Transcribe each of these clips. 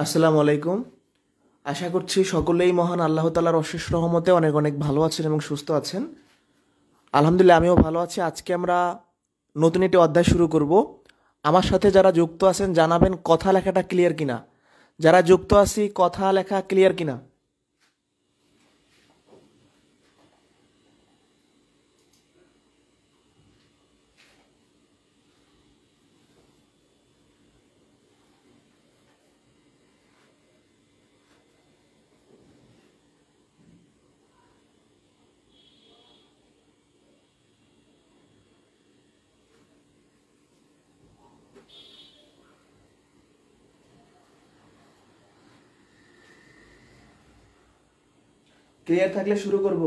আসসালামু আলাইকুম। আশা করছি সকলেই মহান আল্লাহ তাআলার অশেষ রহমতে অনেক অনেক ভালো আছেন এবং সুস্থ আছেন। আলহামদুলিল্লাহ আমিও ভালো আছি। আজকে আমরা নতুন একটি অধ্যায় শুরু করব। আমার সাথে যারা যুক্ত আছেন জানাবেন কথা লেখাটা ক্লিয়ার কিনা। যারা যুক্ত আছি কথা লেখা ক্লিয়ার কিনা। ক্লিয়ার থাকলে শুরু করব।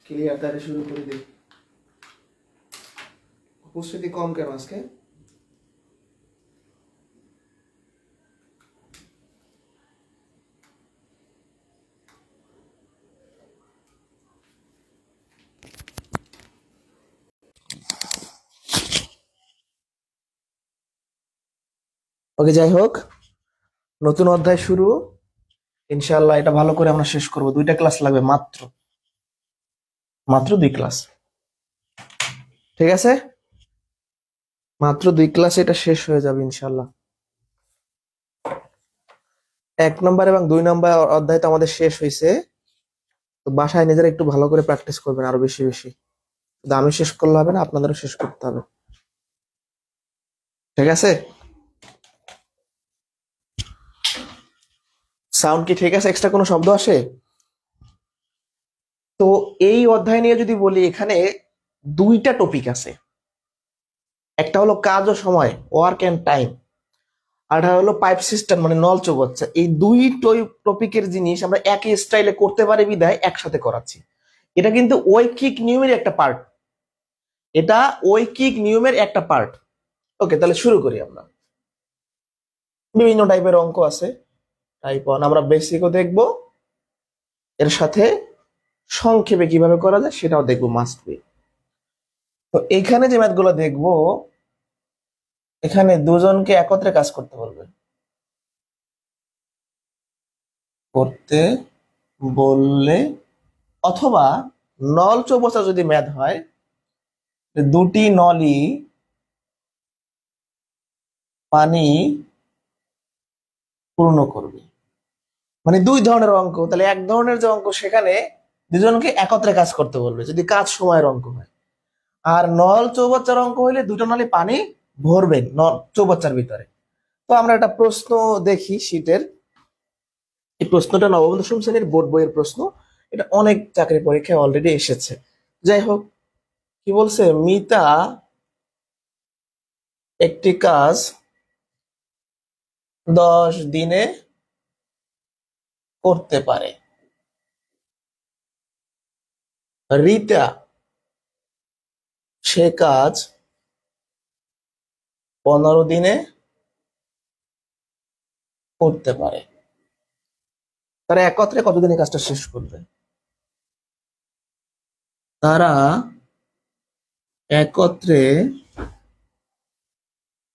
ক্লিয়ার তাহলে শুরু করে দিই। উপস্থিতি কম কেন আজকে? ওকে, যাই হোক, নতুন অধ্যায় শুরু। ইনশাআল্লাহ এটা ভালো করে আমরা শেষ করব। 2টা ক্লাস লাগবে, মাত্র মাত্র 2 ক্লাস। ঠিক আছে, মাত্র 2 ক্লাসে এটা শেষ হয়ে যাবে ইনশাআল্লাহ। 1 নম্বর এবং 2 নম্বর অধ্যায় তো আমাদের শেষ হয়েছে। তো বাসায় নিজেরা একটু ভালো করে প্র্যাকটিস করবেন আরো বেশি বেশি। শুধু আমি শেষ করলে হবে না, আপনাদেরও শেষ করতে হবে। ঠিক আছে? সাউন্ড কি ঠিক আছে? এক্সট্রা কোনো শব্দ আসে? তো এই অধ্যায় নিয়ে যদি বলি, এখানে 2টা টপিক আছে। একটা হলো কাজ ও সময়, ওয়ার্ক এন্ড টাইম, আর একটা হলো পাইপ সিস্টেম মানে নল চৌবাচ্চা। এই 2 টপিকের জিনিস আমরা একই স্টাইলে করতে পারি বিধায় একসাথে করাচ্ছি। এটা কিন্তু ঐকিক নিয়মের একটা পার্ট। এটা ঐকিক নিয়মের একটা পার্ট। ওকে, তাহলে শুরু করি আমরা। বিভিন্ন টাইপের অঙ্ক আছে। টাইপ 1 আমরা বেসিকও দেখব, এর সাথে সংক্ষেপে কিভাবে করা যায় সেটাও দেখবো, মাস্ট বি। তো এখানে যে ম্যাথগুলো দেখবো, এখানে দুজনকে একত্রে কাজ করতে বলবে, করতে বললে, অথবা নল চৌবাচ্চা যদি ম্যাথ হয়, 2টি নলই পানি পূর্ণ করবে। মানে 2 ধরনের অঙ্ক। তাহলে এক ধরনের যে অঙ্ক, সেখানে দুজনকে একত্রে কাজ করতে বলবে যদি কাজ সময়ের অঙ্ক হয়। আর নল চৌবাচ্চার অঙ্ক হইলে 2টা নলে পানি ভরবেন নল চৌবাচ্চার ভিতরে। তো আমরা একটা প্রশ্ন দেখি শীটের। এই প্রশ্নটা নবম দশম শ্রেণীর বোর্ড বইয়ের প্রশ্ন। এটা অনেক চাকরি পরীক্ষায় অলরেডি এসেছে। যাই হোক, কি বলছে, মিতা একটি কাজ 10 দিনে করতে পারে। রিতা সে কাজ 15 দিনে করতে পারে। তারা একত্রে কতদিনে কাজটা শেষ করবে? তারা একত্রে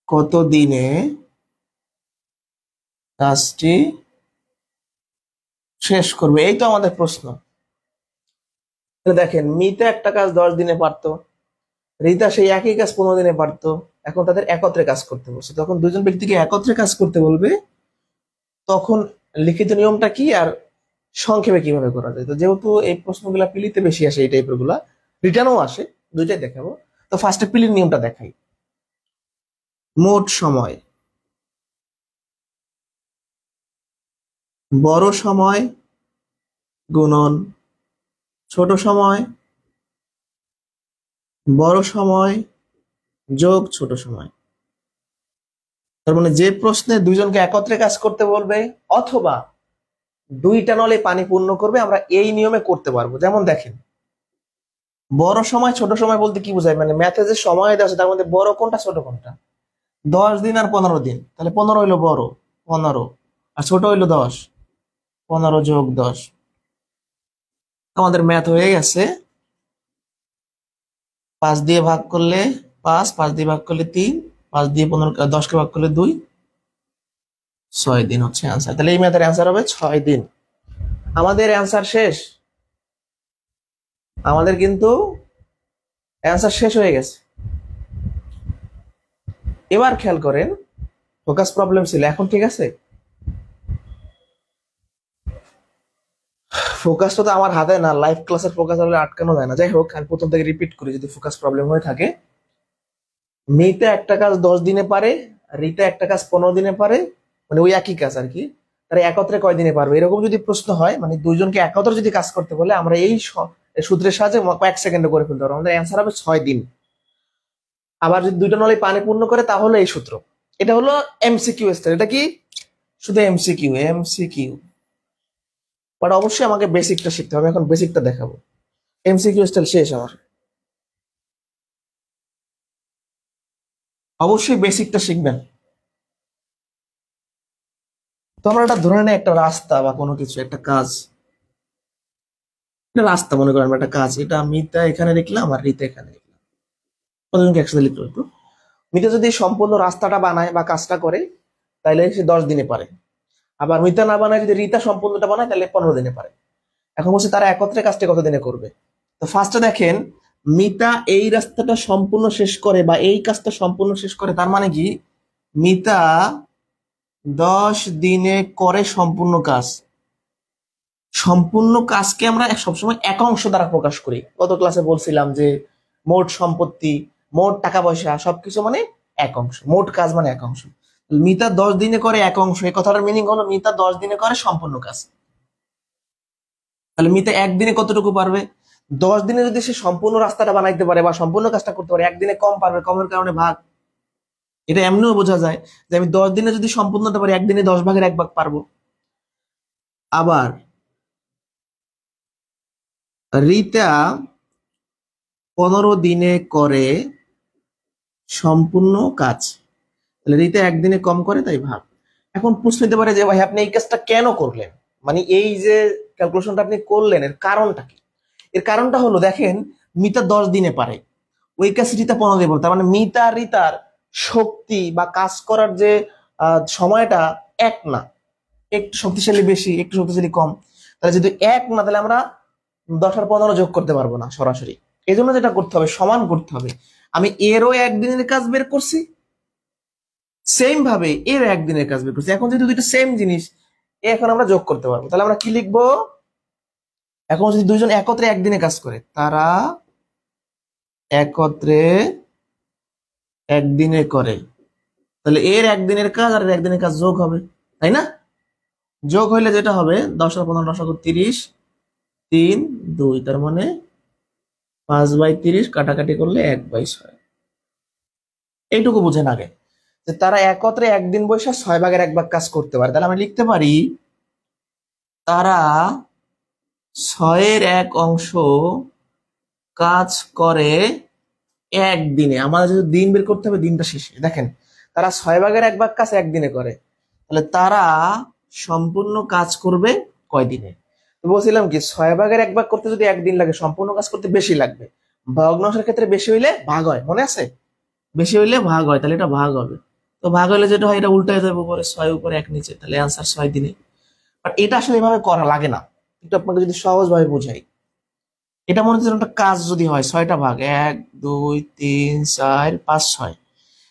কতদিনে কাজটি শেষ করবে, এই তো আমাদের প্রশ্ন। দেখেন, মিতা একটা কাজ 10 দিনে পারতো, রিতা সেই একই কাজ 15 দিনে পারতো। এখন তাদের একত্রে কাজ করতে বলছে, তখন দুজন ব্যক্তিকে একত্রে কাজ করতে বলবে। তখন লিখিত নিয়মটা কি আর সংক্ষেপে কিভাবে করা যায়? তো যেহেতু এই প্রশ্নগুলা পিলিতে বেশি আসে, এই টাইপের গুলা রিটার্নও আসে, দুইটাই দেখাবো। তো ফার্স্টে পিলির নিয়মটা দেখাই। মোট সময়, বড় সময় গুণন ছোট সময়, বড় সময় যোগ ছোট সময়। তার মানে যে প্রশ্নে দুইজনকে একত্রে কাজ করতে বলবে অথবা 2টা নলে পানি পূর্ণ করবে, আমরা এই নিয়মে করতে পারবো। যেমন দেখেন, বড় সময় ছোট সময় বলতে কি বোঝায়, মানে ম্যাথে যে সময় দেওয়া আছে তার মধ্যে বড় কোনটা ছোট কোনটা? 10 দিন আর 15 দিন, তাহলে 15 হইলো বড়, 15, আর ছোট হইলো 10, 15 + 10। আমাদের ম্যাথ হয়ে গেছে। 5 দিয়ে ভাগ করলে 5, 5 দিয়ে ভাগ করলে 3, 5 দিয়ে 15, 10কে ভাগ করলে 2, 6 দিন হচ্ছে অ্যান্সার। তাহলে এই ম্যাথের অ্যান্সার হবে 6 দিন। আমাদের অ্যান্সার শেষ, আমাদের কিন্তু অ্যান্সার শেষ হয়ে গেছে। এবার খেয়াল করেন, ফোকাস প্রবলেম ছিল, এখন ঠিক আছে। ফোকাসটা তো আমার হাতে না, লাইভ ক্লাসের ফোকাস হলে আটকানো যায় না। যাই হোক, আমি প্রথম থেকে রিপিট করি যদি ফোকাস প্রবলেম হয়ে থাকে। মিতা একটা কাজ 10 দিনে পারে, রিতা একটা কাজ 15 দিনে পারে, মানে ওই একই কাজ আর কি। তারা একত্রে কয় দিনে পারবে, এরকম যদি প্রশ্ন হয়, মানে দুইজনকে একত্রে যদি কাজ করতে বলে, আমরা এই সূত্রের সাহায্যে কয়েক সেকেন্ডে করে ফেলতে পারবো। আমাদের অ্যান্সার হবে 6 দিন। আবার যদি দুইটা নলে পানি পূর্ণ করে তাহলে এই সূত্র। এটা হলো এমসিকিউ স্টাইল। এটা কি শুধু এমসিকিউ? এমসিকিউ, বাট অবশ্যই আমাকে বেসিকটা শিখতে হবে। এখন বেসিকটা দেখাবো। এমসিকিউ স্টাইল শেষ আমার। অবশ্যই বেসিকটা শিখবেন। তো আমরা এটা ধরে নেই একটা রাস্তা বা কোনো কিছু, একটা কাজ, এটা রাস্তা মনে করেন, একটা কাজ। এটা মিতা এখানে লিখলাম আর রিতা এখানে লিখলাম, কতজনকে একসাথে লিখতে একটু। মিতা যদি সম্পূর্ণ রাস্তাটা বানায় বা কাজটা করে তাহলে সে 10 দিনে পারে। আবার মিতা না বানায় যদি রিতা সম্পূর্ণটা বানায় তাহলে 15 দিনে পারে। এখন বলছে তারা একত্রে কাজটা কতদিনে করবে। তো ফার্স্টে দেখেন, মিতা এই রাস্তাটা সম্পূর্ণ শেষ করে বা এই কাজটা সম্পূর্ণ শেষ করে, তার মানে কি মিতা 10 দিনে করে সম্পূর্ণ কাজ। সম্পূর্ণ কাজকে আমরা সবসময় একাংশ দ্বারা প্রকাশ করি। গত ক্লাসে বলছিলাম যে মোট সম্পত্তি, মোট টাকা পয়সা সবকিছু মানে একাংশ, মোট কাজ মানে একাংশ। মিতা 10 দিনে করে একাংশ, এই কথাটার মিনিং হলো মিতা 10 দিনে করে সম্পূর্ণ কাজ। তাহলে মিতা একদিনে কতটুকু পারবে? 10 দিনে যদি সে সম্পূর্ণ রাস্তাটা বানাইতে পারে বা সম্পূর্ণ কাজটা করতে পারে, একদিনে কম পারবে, কমের কারণে ভাগ। এটা এমনিও বোঝা যায় যে আমি 10 দিনে যদি সম্পূর্ণটা পারি, একদিনে 10 ভাগের 1 ভাগ পারবো। আবার রিতা 15 দিনে করে সম্পূর্ণ কাজ, তাহলে রিতা একদিনে কম করে, তাই ভাগ। এখন প্রশ্ন হতে পারে যে ভাই আপনি এই কাজটা কেন করলেন, মানে এই যে ক্যালকুলেশনটা আপনি করলেন এর কারণটা কি? এর কারণটা হলো দেখেন, মিতা 10 দিনে পারে, ওই কাজ রিতা 15 দিনে পারে। তার মানে মিতা আর রিতার শক্তি বা কাজ করার যে সময়টা এক না, একটু শক্তিশালী বেশি, একটু শক্তিশালী কম। তাহলে যদি এক না, তাহলে আমরা 10 আর 15 যোগ করতে পারবো না সরাসরি। এই জন্য যেটা করতে হবে, সমান করতে হবে। আমি এরও একদিনের কাজ বের করছি, সেম ভাবে এর একদিনের কাজ বের করছি। এখন যেহেতু দুইটা সেম জিনিস, এখন আমরা যোগ করতে পারবো। তাহলে আমরা কি লিখবো? এখন যদি দুইজন একত্রে একদিনে কাজ করে, তারা একত্রে একদিনে করে, তাহলে এর একদিনের কাজ আর এর একদিনের কাজ যোগ হবে, তাই না? যোগ হইলে যেটা হবে 10 আর 15 লসাগু 30, 3, 2, তার মানে 5/30, কাটাকাটি করলে 1/6। এইটুকু বুঝেন আগে যে তারা একত্রে একদিন বসে 6 ভাগের 1 ভাগ কাজ করতে পারে। তাহলে আমি লিখতে পারি তারা 6/1 কাজ করে একদিনে। আমাদের যদি দিন বের করতে হবে, দিনটা শেষে দেখেন, তারা 6 ভাগের 1 ভাগ কাজ একদিনে করে, তাহলে তারা সম্পূর্ণ কাজ করবে কয় দিনে? তো বলছিলাম কি, 6 ভাগের 1 ভাগ করতে যদি একদিন লাগে, সম্পূর্ণ কাজ করতে বেশি লাগবে। ভগ্নাংশের ক্ষেত্রে বেশি হইলে ভাগ হয়, মনে আছে? বেশি হইলে ভাগ হয়, তাহলে এটা ভাগ হবে। তো ভাগ হলে যেটা হয়, এটা উল্টায় যাবে, উপরে 6 উপরে 1 নিচে, তাহলে অ্যান্সার 6 দিনে। বাট এটা আসলে এভাবে করা লাগে না, একটু আপনাকে যদি সহজ ভাবে বুঝাই। এটা মনে হচ্ছে একটা কাজ যদি হয় 6টা ভাগ, 1, 2, 3, 4, 5, 6,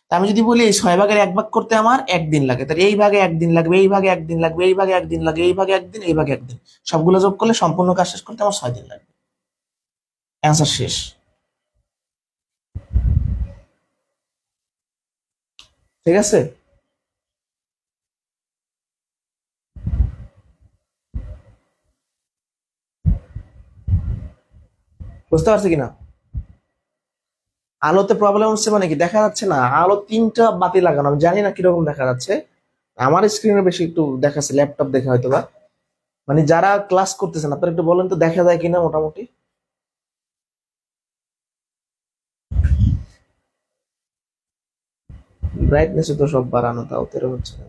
তা আমি যদি বলি এই 6 ভাগের 1 ভাগ করতে আমার একদিন লাগে, তাহলে এই ভাগে একদিন লাগবে, এই ভাগে একদিন লাগবে, এই ভাগে একদিন লাগবে, এই ভাগে একদিন, এই ভাগে একদিন, সবগুলো যোগ করলে সম্পূর্ণ কাজ শেষ করতে আমার 6 দিন লাগবে। অ্যান্সার শেষ। ঠিক আছে? বুঝতে পারছি কিনা? আলোতে প্রবলেম হচ্ছে মানে কি, দেখা যাচ্ছে না, আলো 3টা বাতি লাগানো, আমি জানি না কিরকম দেখা যাচ্ছে। আমার স্ক্রিনে বেশি একটু দেখাচ্ছে, ল্যাপটপ দেখে হয়তো বা। মানে যারা ক্লাস করতেছেন আপনারা একটু বলেন তো দেখা যায় কিনা মোটামুটি। ব্রাইটনেস তো সব বাড়ানো, তাও 13 হচ্ছে না।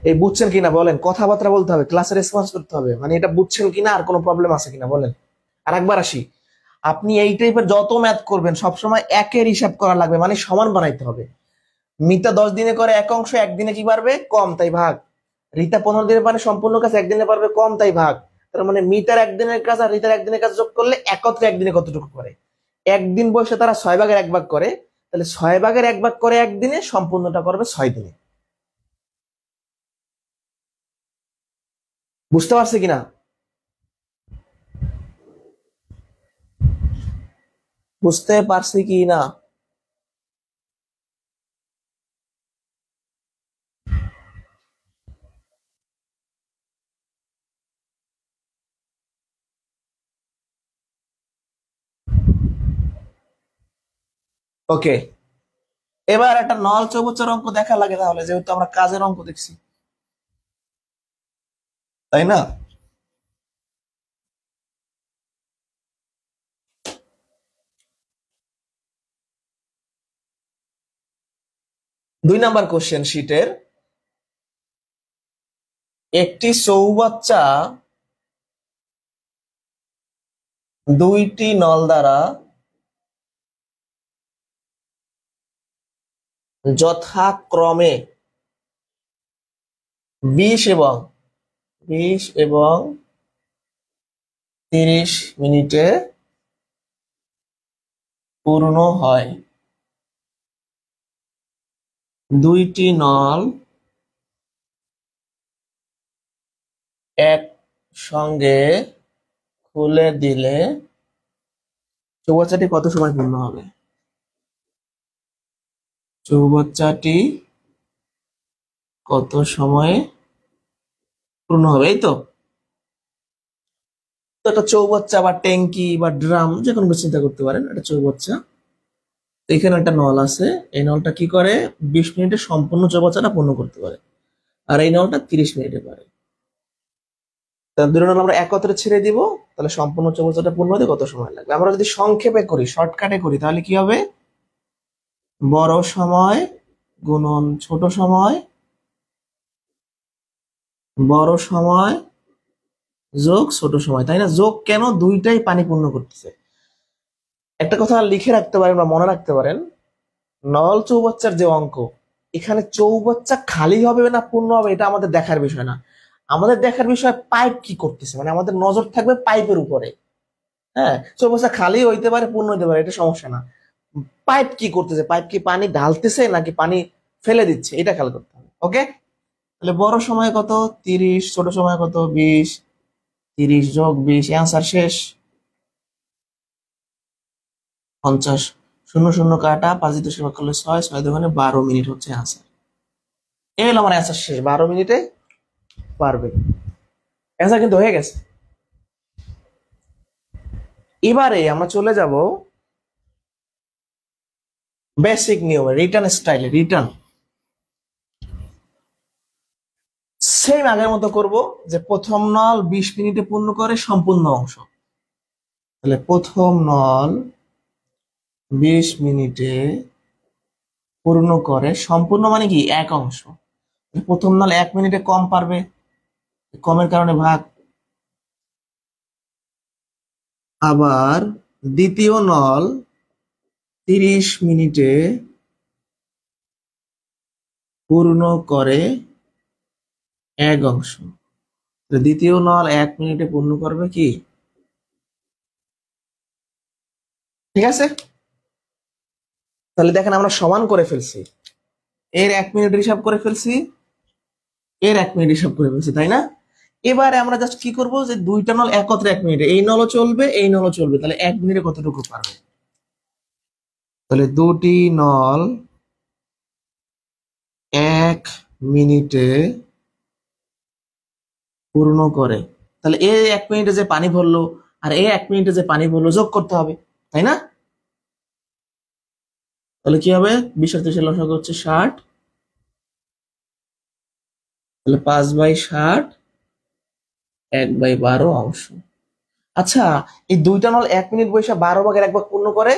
এই বুঝছেন কিনা বলেন, কথাবার্তা বলতে হবে, ক্লাসে রেসপন্স করতে হবে, মানে এটা বুঝছেন কিনা আর কোনো প্রবলেম আছে কিনা বলেন। আর একবার আসি, আপনি এই টাইপের যত ম্যাথ করবেন সবসময় একের হিসাব করা লাগবে, মানে সমান বানাইতে হবে। মিতা 10 দিনে করে এক অংশ, একদিনে কি পারবে? কম, তাই ভাগ। রিতা 15 দিনে পারে সম্পূর্ণ কাজ, একদিনে পারবে কম, তাই ভাগ। তার মানে মিতার একদিনের কাজ আর রিতার একদিনের কাজ যোগ করলে একত্রে একদিনে কতটুকু করে। একদিন বয়সে তারা 6 ভাগের 1 ভাগ করে, তাহলে 6 ভাগের 1 ভাগ করে একদিনে, সম্পূর্ণটা করবে 6 দিনে। বুঝতে পারছে কিনা? বুঝতে পারছি কি না? ওকে, এবার একটা নল চৌবচ্চার অঙ্ক দেখা লাগে তাহলে, যেহেতু আমরা কাজের অঙ্ক দেখছি, তাই না? 2 নাম্বার কোশ্চেন শিটের, একটি চৌবাচ্চা 2টি নল দ্বারা যথাক্রমে 20 এবং 30 মিনিটে পূর্ণ হয়। 2টি নল একসঙ্গে খুলে দিলে চৌবাচ্চাটি কত সময় পূর্ণ হবে? চৌবাচ্চাটি কত সময়ে পূর্ণ হবে, এই তো। তো একটা চৌবাচ্চা বা ট্যাঙ্কি বা ড্রাম, যে কোনো কিছু চিন্তা করতে পারেন, একটা চৌবাচ্চা। এখানে একটা নল আছে, এই নলটা কি করে 20 মিনিটে সম্পূর্ণ চৌবাচ্চাটা পূর্ণ করতে পারে, আর এই নলটা 30 মিনিটে পারে। তাহলে দুটো নল আমরা একত্রে ছেড়ে দিব, তাহলে সম্পূর্ণ চৌবাচ্চাটা পূর্ণ হতে কত সময় লাগবে? আমরা যদি সংক্ষেপে করি, শর্টকাটে করি, তাহলে কি হবে? বড় সময় গুণন ছোট সময়, বড় সময় যোগ ছোট সময়, তাই না? যোগ কেন? দুইটাই পানি পূর্ণ করতেছে। একটা কথা লিখে রাখতে পারেন বা মনে রাখতে পারেন, নল চৌবাচ্চার যে অঙ্ক, এখানে চৌবাচ্চা খালি হবে না পূর্ণ হবে এটা আমাদের দেখার বিষয় না। আমাদের দেখার বিষয় পাইপ কি করতেছে, মানে আমাদের নজর থাকবে পাইপের উপরে। হ্যাঁ, চৌবাচ্চা খালি হইতে পারে পূর্ণ হইতে পারে, এটা সমস্যা না। পাইপ কি করতেছে, পাইপ কি পানি ঢালতেছে নাকি পানি ফেলে দিচ্ছে, এটা খেয়াল করতে হবে। ওকে, তাহলে বড় সময় কত? 30, ছোট সময় কত? 20। 30 যোগ 20, অ্যান্সার শেষ। 50। শূন্য শূন্য কাটা, 5 দিয়ে সেবা করলে 6, 6 দোকানে 12 মিনিট হচ্ছে অ্যান্সার। এই হলো আমার অ্যান্সার শেষ, 12 মিনিটে পারবে। অ্যান্সার কিন্তু হয়ে গেছে। এবারে আমরা চলে যাব বেসিক নিয়মে, রিটার্ন স্টাইলে। রিটার্ন সেম আগের মতো করব, যে প্রথম নল 20 মিনিটে পূর্ণ করে সম্পূর্ণ অংশ। তাহলে প্রথম নল 20 মিনিটে পূর্ণ করে সম্পূর্ণ, মানে কি এক অংশ। প্রথম নল 1 মিনিটে কম পারবে, কমের কারণে ভাগ। আবার দ্বিতীয় নল 30 মিনিটে পূর্ণ করে এক অংশ। দ্বিতীয় নল 1 মিনিটে পূর্ণ করবে কি? ঠিক আছে, তাহলে দেখেন আমরা সমান করে ফেলছি, এর 1 মিনিট হিসাব করে ফেলছি, এর 1 মিনিট হিসাব করে ফেলছি, তাই না? এবারে আমরা জাস্ট কি করব, যে দুইটা নল একত্রে 1 মিনিটে, এই নলও চলবে এই নলও চলবে, তাহলে 1 মিনিটে কতটুকু পারবে? তাহলে দুটি নল 1 মিনিটে পূর্ণ করে, তাহলে এ 1 মিনিটে যে পানি ভরলো আর এ 1 মিনিটে যে পানি ভরলো যোগ করতে হবে, তাই না? তাহলে কি হবে? 20 আর 30 লসাগু হচ্ছে 60, তাহলে 5/60, 1/12 অংশ। আচ্ছা, এই দুইটা নল 1 মিনিট বসে 12 ভাগের 1 ভাগ পূর্ণ করে,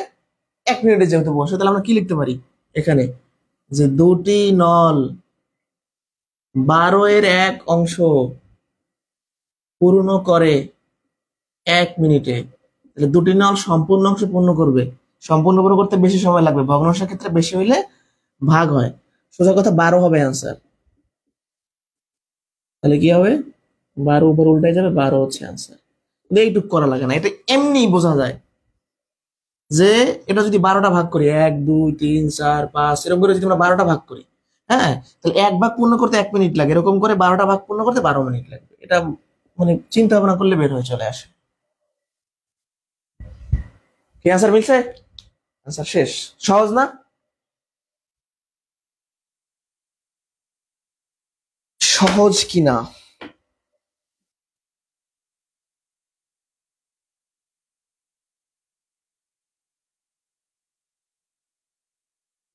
1 মিনিটে যেহেতু বসে, তাহলে আমরা কি লিখতে পারি এখানে, যে দুটি নল 12 এর 1 অংশ পূর্ণ করে 1 মিনিটে। তাহলে দুটি নল সম্পূর্ণ অংশ পূর্ণ করবে, সম্পূর্ণ পূর্ণ করতে বেশি সময় লাগবে, ভগ্নাংশের ক্ষেত্রে বেশি হইলে ভাগ হয়। সোজা কথা 12 হবে অ্যান্সার। তাহলে কি হবে, 12 উপর উল্টায় যাবে, 12 হচ্ছে অ্যান্সার। এইটুক করা লাগে না, এটা এমনি বোঝা যায় যে এটা যদি 12টা ভাগ করি, 1 2 3 4 5 এরকম করে যদি আমরা 12টা ভাগ করি, হ্যাঁ, তাহলে 1 ভাগ পূর্ণ করতে 1 মিনিট লাগে, এরকম করে 12টা ভাগ পূর্ণ করতে 12 মিনিট লাগবে। এটা মানে চিন্তা ভাবনা করলে বের হয়ে চলে আসে। কি অ্যান্সার মিলছে? অ্যান্সার শেষ। সহজ না? সহজ কিনা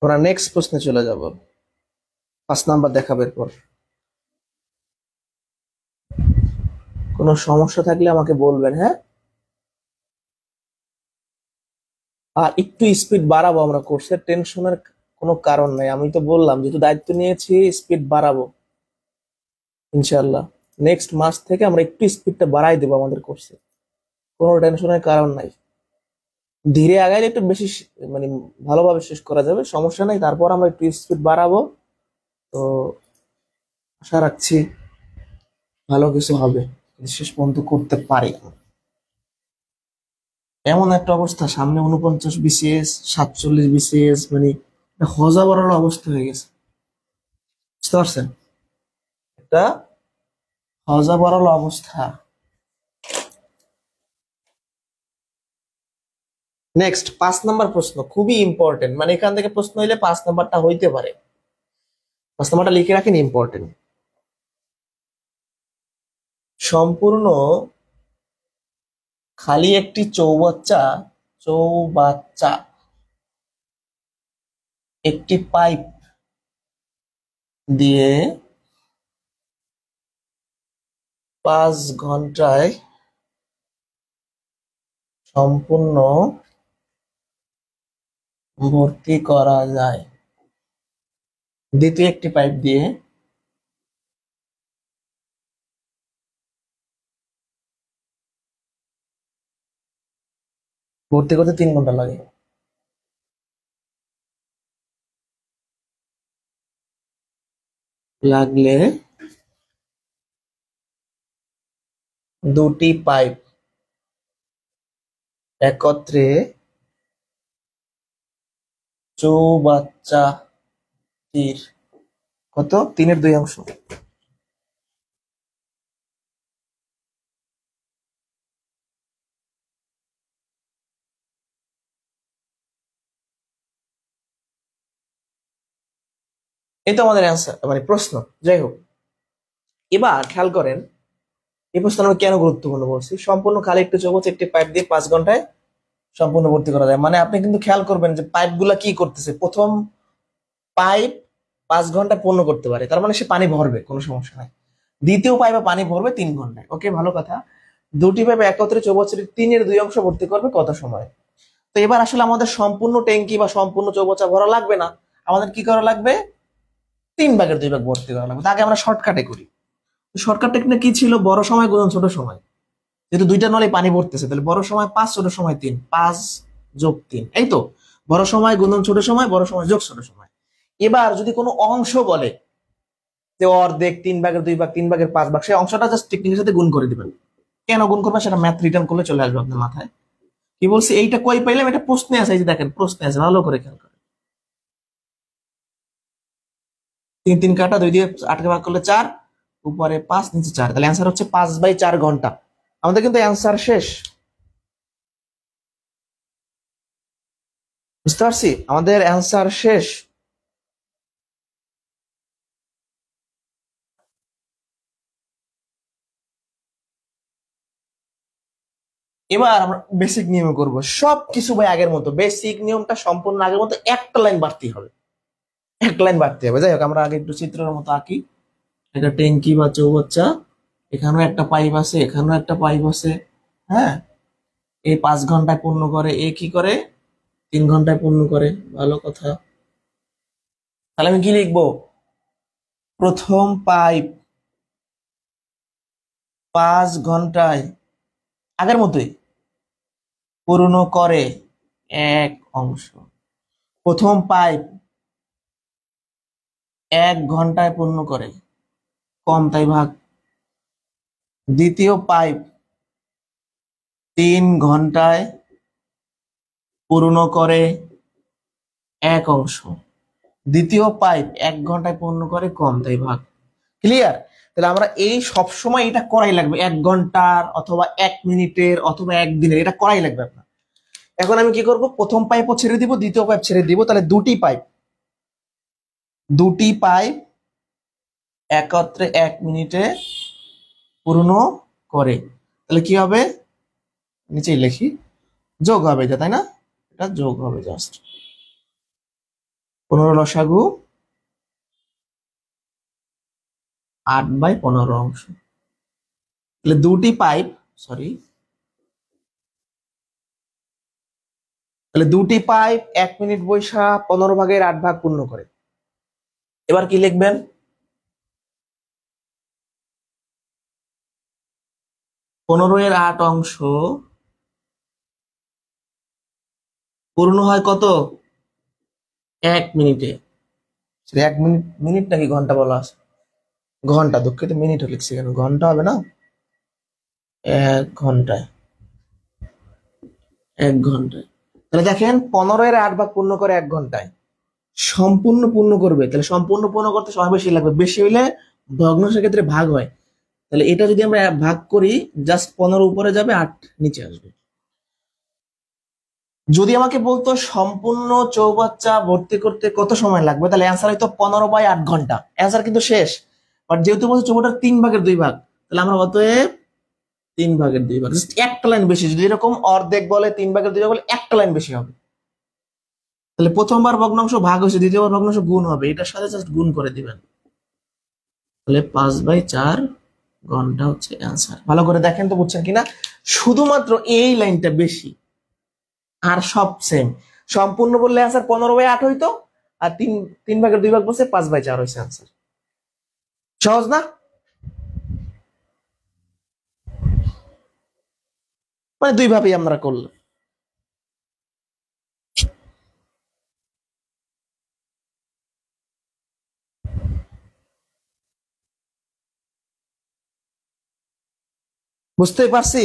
আমরা নেক্সট প্রশ্নে চলে যাব। 5 নাম্বার দেখাবে এরপর। কোনো সমস্যা থাকলে আমাকে বলবেন, হ্যাঁ। আর একটু স্পিড বাড়াবো আমরা কোর্সে, টেনশনের কোনো কারণ নাই। আমি তো বললাম যেহেতু দায়িত্ব নিয়েছি, স্পিড বাড়াবো ইনশাল্লাহ। নেক্সট মাস থেকে আমরা একটু স্পিডটা বাড়াই দেবো আমাদের কোর্সে, কোনো টেনশনের কারণ নাই। ধীরে আগাইলে একটু বেশি মানে ভালোভাবে শেষ করা যাবে, সমস্যা নাই। তারপর আমরা একটু স্পিড বাড়াবো, তো আশা রাখছি ভালো কিছু হবে, শেষ পর্যন্ত করতে পারি। এমন একটা অবস্থা, সামনে 49 BCS, 47 BCS, মানে হজা বড়ার অবস্থা হয়ে গেছে, বুঝতে পারছেন? একটা হজা বড়াল অবস্থা। নেক্সট 5 নাম্বার প্রশ্ন, খুবই ইম্পর্টেন্ট, মানে এখান থেকে প্রশ্ন হইলে 5 নাম্বারটা হইতে পারে। 5 নাম্বারটা লিখে রাখেন, ইম্পর্টেন্ট। সম্পূর্ণ খালি একটি চৌবাচ্চা চৌবাচ্চা একটি পাইপ দিয়ে 5 ঘন্টায় সম্পূর্ণ ভর্তি করা যায়। দ্বিতীয় একটি পাইপ দিয়ে ভর্তি করতে 3 ঘন্টা লাগে। লাগলে দুটি পাইপ একত্রে চৌবাচ্চাটির কত 3/2 অংশ। এই তো আমাদের অ্যান্সার, মানে প্রশ্ন। যাই হোক, এবার খেয়াল করেন এই প্রশ্ন আমরা কেন গুরুত্বপূর্ণ বলছি। সম্পূর্ণ খালি একটি চৌবাচ্চা একটি পাইপ দিয়ে 5 ঘন্টায় সম্পূর্ণ ভর্তি করা যায়, মানে আপনি কিন্তু খেয়াল করবেন যে পাইপ গুলা কি করতেছে। প্রথম পাইপ 5 ঘন্টা পূর্ণ করতে পারে, তার মানে সে পানি ভরবে, কোনো সমস্যা নাই। দ্বিতীয় পাইপে পানি ভরবে 3 ঘন্টায়, ওকে, ভালো কথা। দুটি পাইপ একত্রে চৌবাচ্চাটি 3/2 অংশ ভর্তি করবে কত সময়? তো এবার আসলে আমাদের সম্পূর্ণ ট্যাঙ্কি বা সম্পূর্ণ চৌবাচ্চা ভরা লাগবে না, আমাদের কি করা লাগবে, 3/2 ভাগ ভর্তি করা লাগবে। তাকে আমরা শর্টকাটে করি। শর্টকাট টেকনিক কি ছিল, বড় সময় গুণন ছোট সময়। যেহেতু দুইটা নলে পানি ভরতেছে, তাহলে বড় সময় 5, ছোট সময় 3, 5 যোগ 3, এই তো। বড় সময় গুণন ছোট সময়, বড় সময় যোগ ছোট সময়। এবার যদি কোনো অংশ বলে যে অর্ধেক, 3/2 ভাগ, 3/5 ভাগ, সেই অংশটা জাস্ট টেকনিকের সাথে গুণ করে দিবেন। কেন গুণ করবেন সেটা ম্যাথ রিটার্ন করলে চলে আসবে আপনার মাথায়। কি বলছি, এইটা কই পাইলাম, এটা প্রশ্নে আছে, এই যে দেখেন প্রশ্নে আছে, ভালো করে খেয়াল করেন। 3 3 কাটা, 2 দিয়ে 8 ভাগ করলে 4, উপরে 5, নিচে 4, তাহলে অ্যান্সার হচ্ছে 5/4 ঘন্টা। আমাদের কিন্তু অ্যান্সার শেষ, বুঝতে পারছি, আমাদের অ্যান্সার শেষ। এবার আমরা বেসিক নিয়মে করব সবকিছু ভাই, আগের মতো বেসিক নিয়মটা সম্পূর্ণ আগের মতো, একটা লাইন বাড়তি হবে, একটা লাইন বাড়তি হবে। যাই হোক, আমরা আগে একটু চিত্রের মতো আঁকি। এটা ট্যাঙ্কি বা চৌবাচ্চা, এখানেও একটা পাইপ আছে, এখানেও একটা পাইপ আছে, হ্যাঁ। এই 5 ঘন্টায় পূর্ণ করে, এ কি করে, 3 ঘন্টায় পূর্ণ করে, ভালো কথা। তাহলে আমি কি লিখবো? প্রথম পাইপ 5 ঘন্টায় আগের মতোই পূর্ণ করে এক অংশ। প্রথম পাইপ 1 ঘন্টায় পূর্ণ করে, কম তাই ভাগ। দ্বিতীয় পাইপ 3 ঘন্টায় পূর্ণ করে এক অংশ। দ্বিতীয় পাইপ 1 ঘন্টায় পূর্ণ করে, কম তাই ভাগ। ক্লিয়ার? তাহলে আমরা এই সবসময় এটা করাই লাগবে, 1 ঘন্টার অথবা 1 মিনিটের অথবা একদিনের, এটা করাই লাগবে আপনার। এখন আমি কি করব? প্রথম পাইপও ছেড়ে দিব, দ্বিতীয় পাইপ ছেড়ে দিব, তাহলে দুটি পাইপ একত্রে 1 মিনিটে পূর্ণ করে। তাহলে কি হবে? নিচেই লিখি, যোগ হবে এটা, তাই না? এটা যোগ হবে জাস্ট। 15 লসাগু 8/15 অংশ। তাহলে দুটি পাইপ, সরি, তাহলে দুটি পাইপ 1 মিনিট বৈশা 15/8 পূর্ণ করে। এবার কি লিখবেন? 15/8 অংশ পূর্ণ হয় কত? 1 মিনিটে। 1 মিনিট, মিনিট নাকি ঘন্টা বলা আছে? ঘন্টা, দুঃখিত, মিনিট লিখছি কেন, ঘন্টা হবে না। 1 ঘন্টায়, 1 ঘন্টায়। তাহলে দেখেন 15/8 পূর্ণ করে 1 ঘন্টায়। সম্পূর্ণ পূর্ণ করবে, তাহলে সম্পূর্ণ পূর্ণ করতে সময় বেশি লাগবে, বেশি হইলে ভগ্নাংশের ক্ষেত্রে ভাগ হয়। তাহলে এটা যদি আমরা ভাগ করি, জাস্ট 15 উপরে যাবে, 8 নিচে আসবে। যদি আমাকে বলতো সম্পূর্ণ চৌবাচ্চা ভর্তি করতে কত সময় লাগবে, তাহলে অ্যান্সার হয়তো 15/8 ঘন্টা, অ্যান্সার কিন্তু শেষ। বাট যেহেতু বলছে চৌবাচ্চার 3/2 ভাগ, তাহলে আমরা অতএব 3/2 জাস্ট একটা লাইন বেশি। যদি এরকম অর্ধেক বলে, 3/2 বলে, একটা লাইন বেশি হবে। তাহলে প্রথমবার ভগ্নাংশ ভাগ হয়েছে, দ্বিতীয়বার ভগ্নাংশ গুণ হবে, এটার সাথে জাস্ট গুণ করে দিবেন। তাহলে 5/4 ঘন্টা হচ্ছে অ্যান্সার। ভালো করে দেখেন তো বুঝছেন কিনা। শুধুমাত্র এই লাইনটা বেশি, আর সব সেম। সম্পূর্ণ বললে অ্যান্সার 15/8 হইতো, আর 3/2 বলছে 5/4 হয়েছে অ্যান্সার। সহজ না? মানে দুই ভাবেই আমরা করলাম। বুঝতেই পারছি।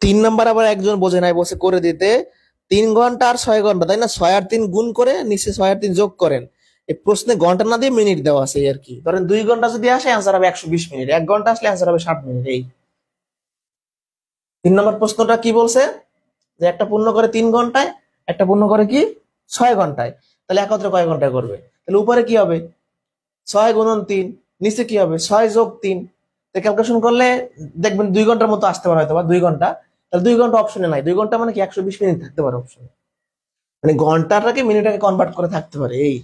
3 নাম্বার আবার একজন বোঝে নাই, বসে করে দিতে 3 ঘন্টা আর 6 ঘন্টা, তাই না? 6 আর 3 গুণ করে নিচে 6 আর 3 যোগ করেন। এই প্রশ্নে ঘন্টা না দিয়ে মিনিট দেওয়া আছে আর কি। ধরেন 2 ঘন্টা যদি আসে, অ্যান্সার হবে 120 মিনিট। 1 ঘন্টা আসলে অ্যান্সার হবে 60 মিনিট। এই 3 নম্বর প্রশ্নটা কি বলছে? যে একটা পূর্ণ করে 3 ঘন্টায়, একটা পূর্ণ করে কি 6 ঘন্টায়। তাহলে একত্রে কয় ঘন্টায় করবে? তাহলে উপরে কি হবে? 6 × 3। নিচে কি হবে? 6 + 3। ক্যালকুলেশন করলে দেখবেন 2 ঘন্টার মতো আসতে পারে হয়তো, বা 2 ঘন্টা। তাহলে 2 ঘন্টা অপশনে নাই, 2 ঘন্টা মানে কি 120 মিনিট থাকতে পারে অপশনে। মানে ঘন্টাটাকে মিনিটে কনভার্ট করে থাকতে পারে। এই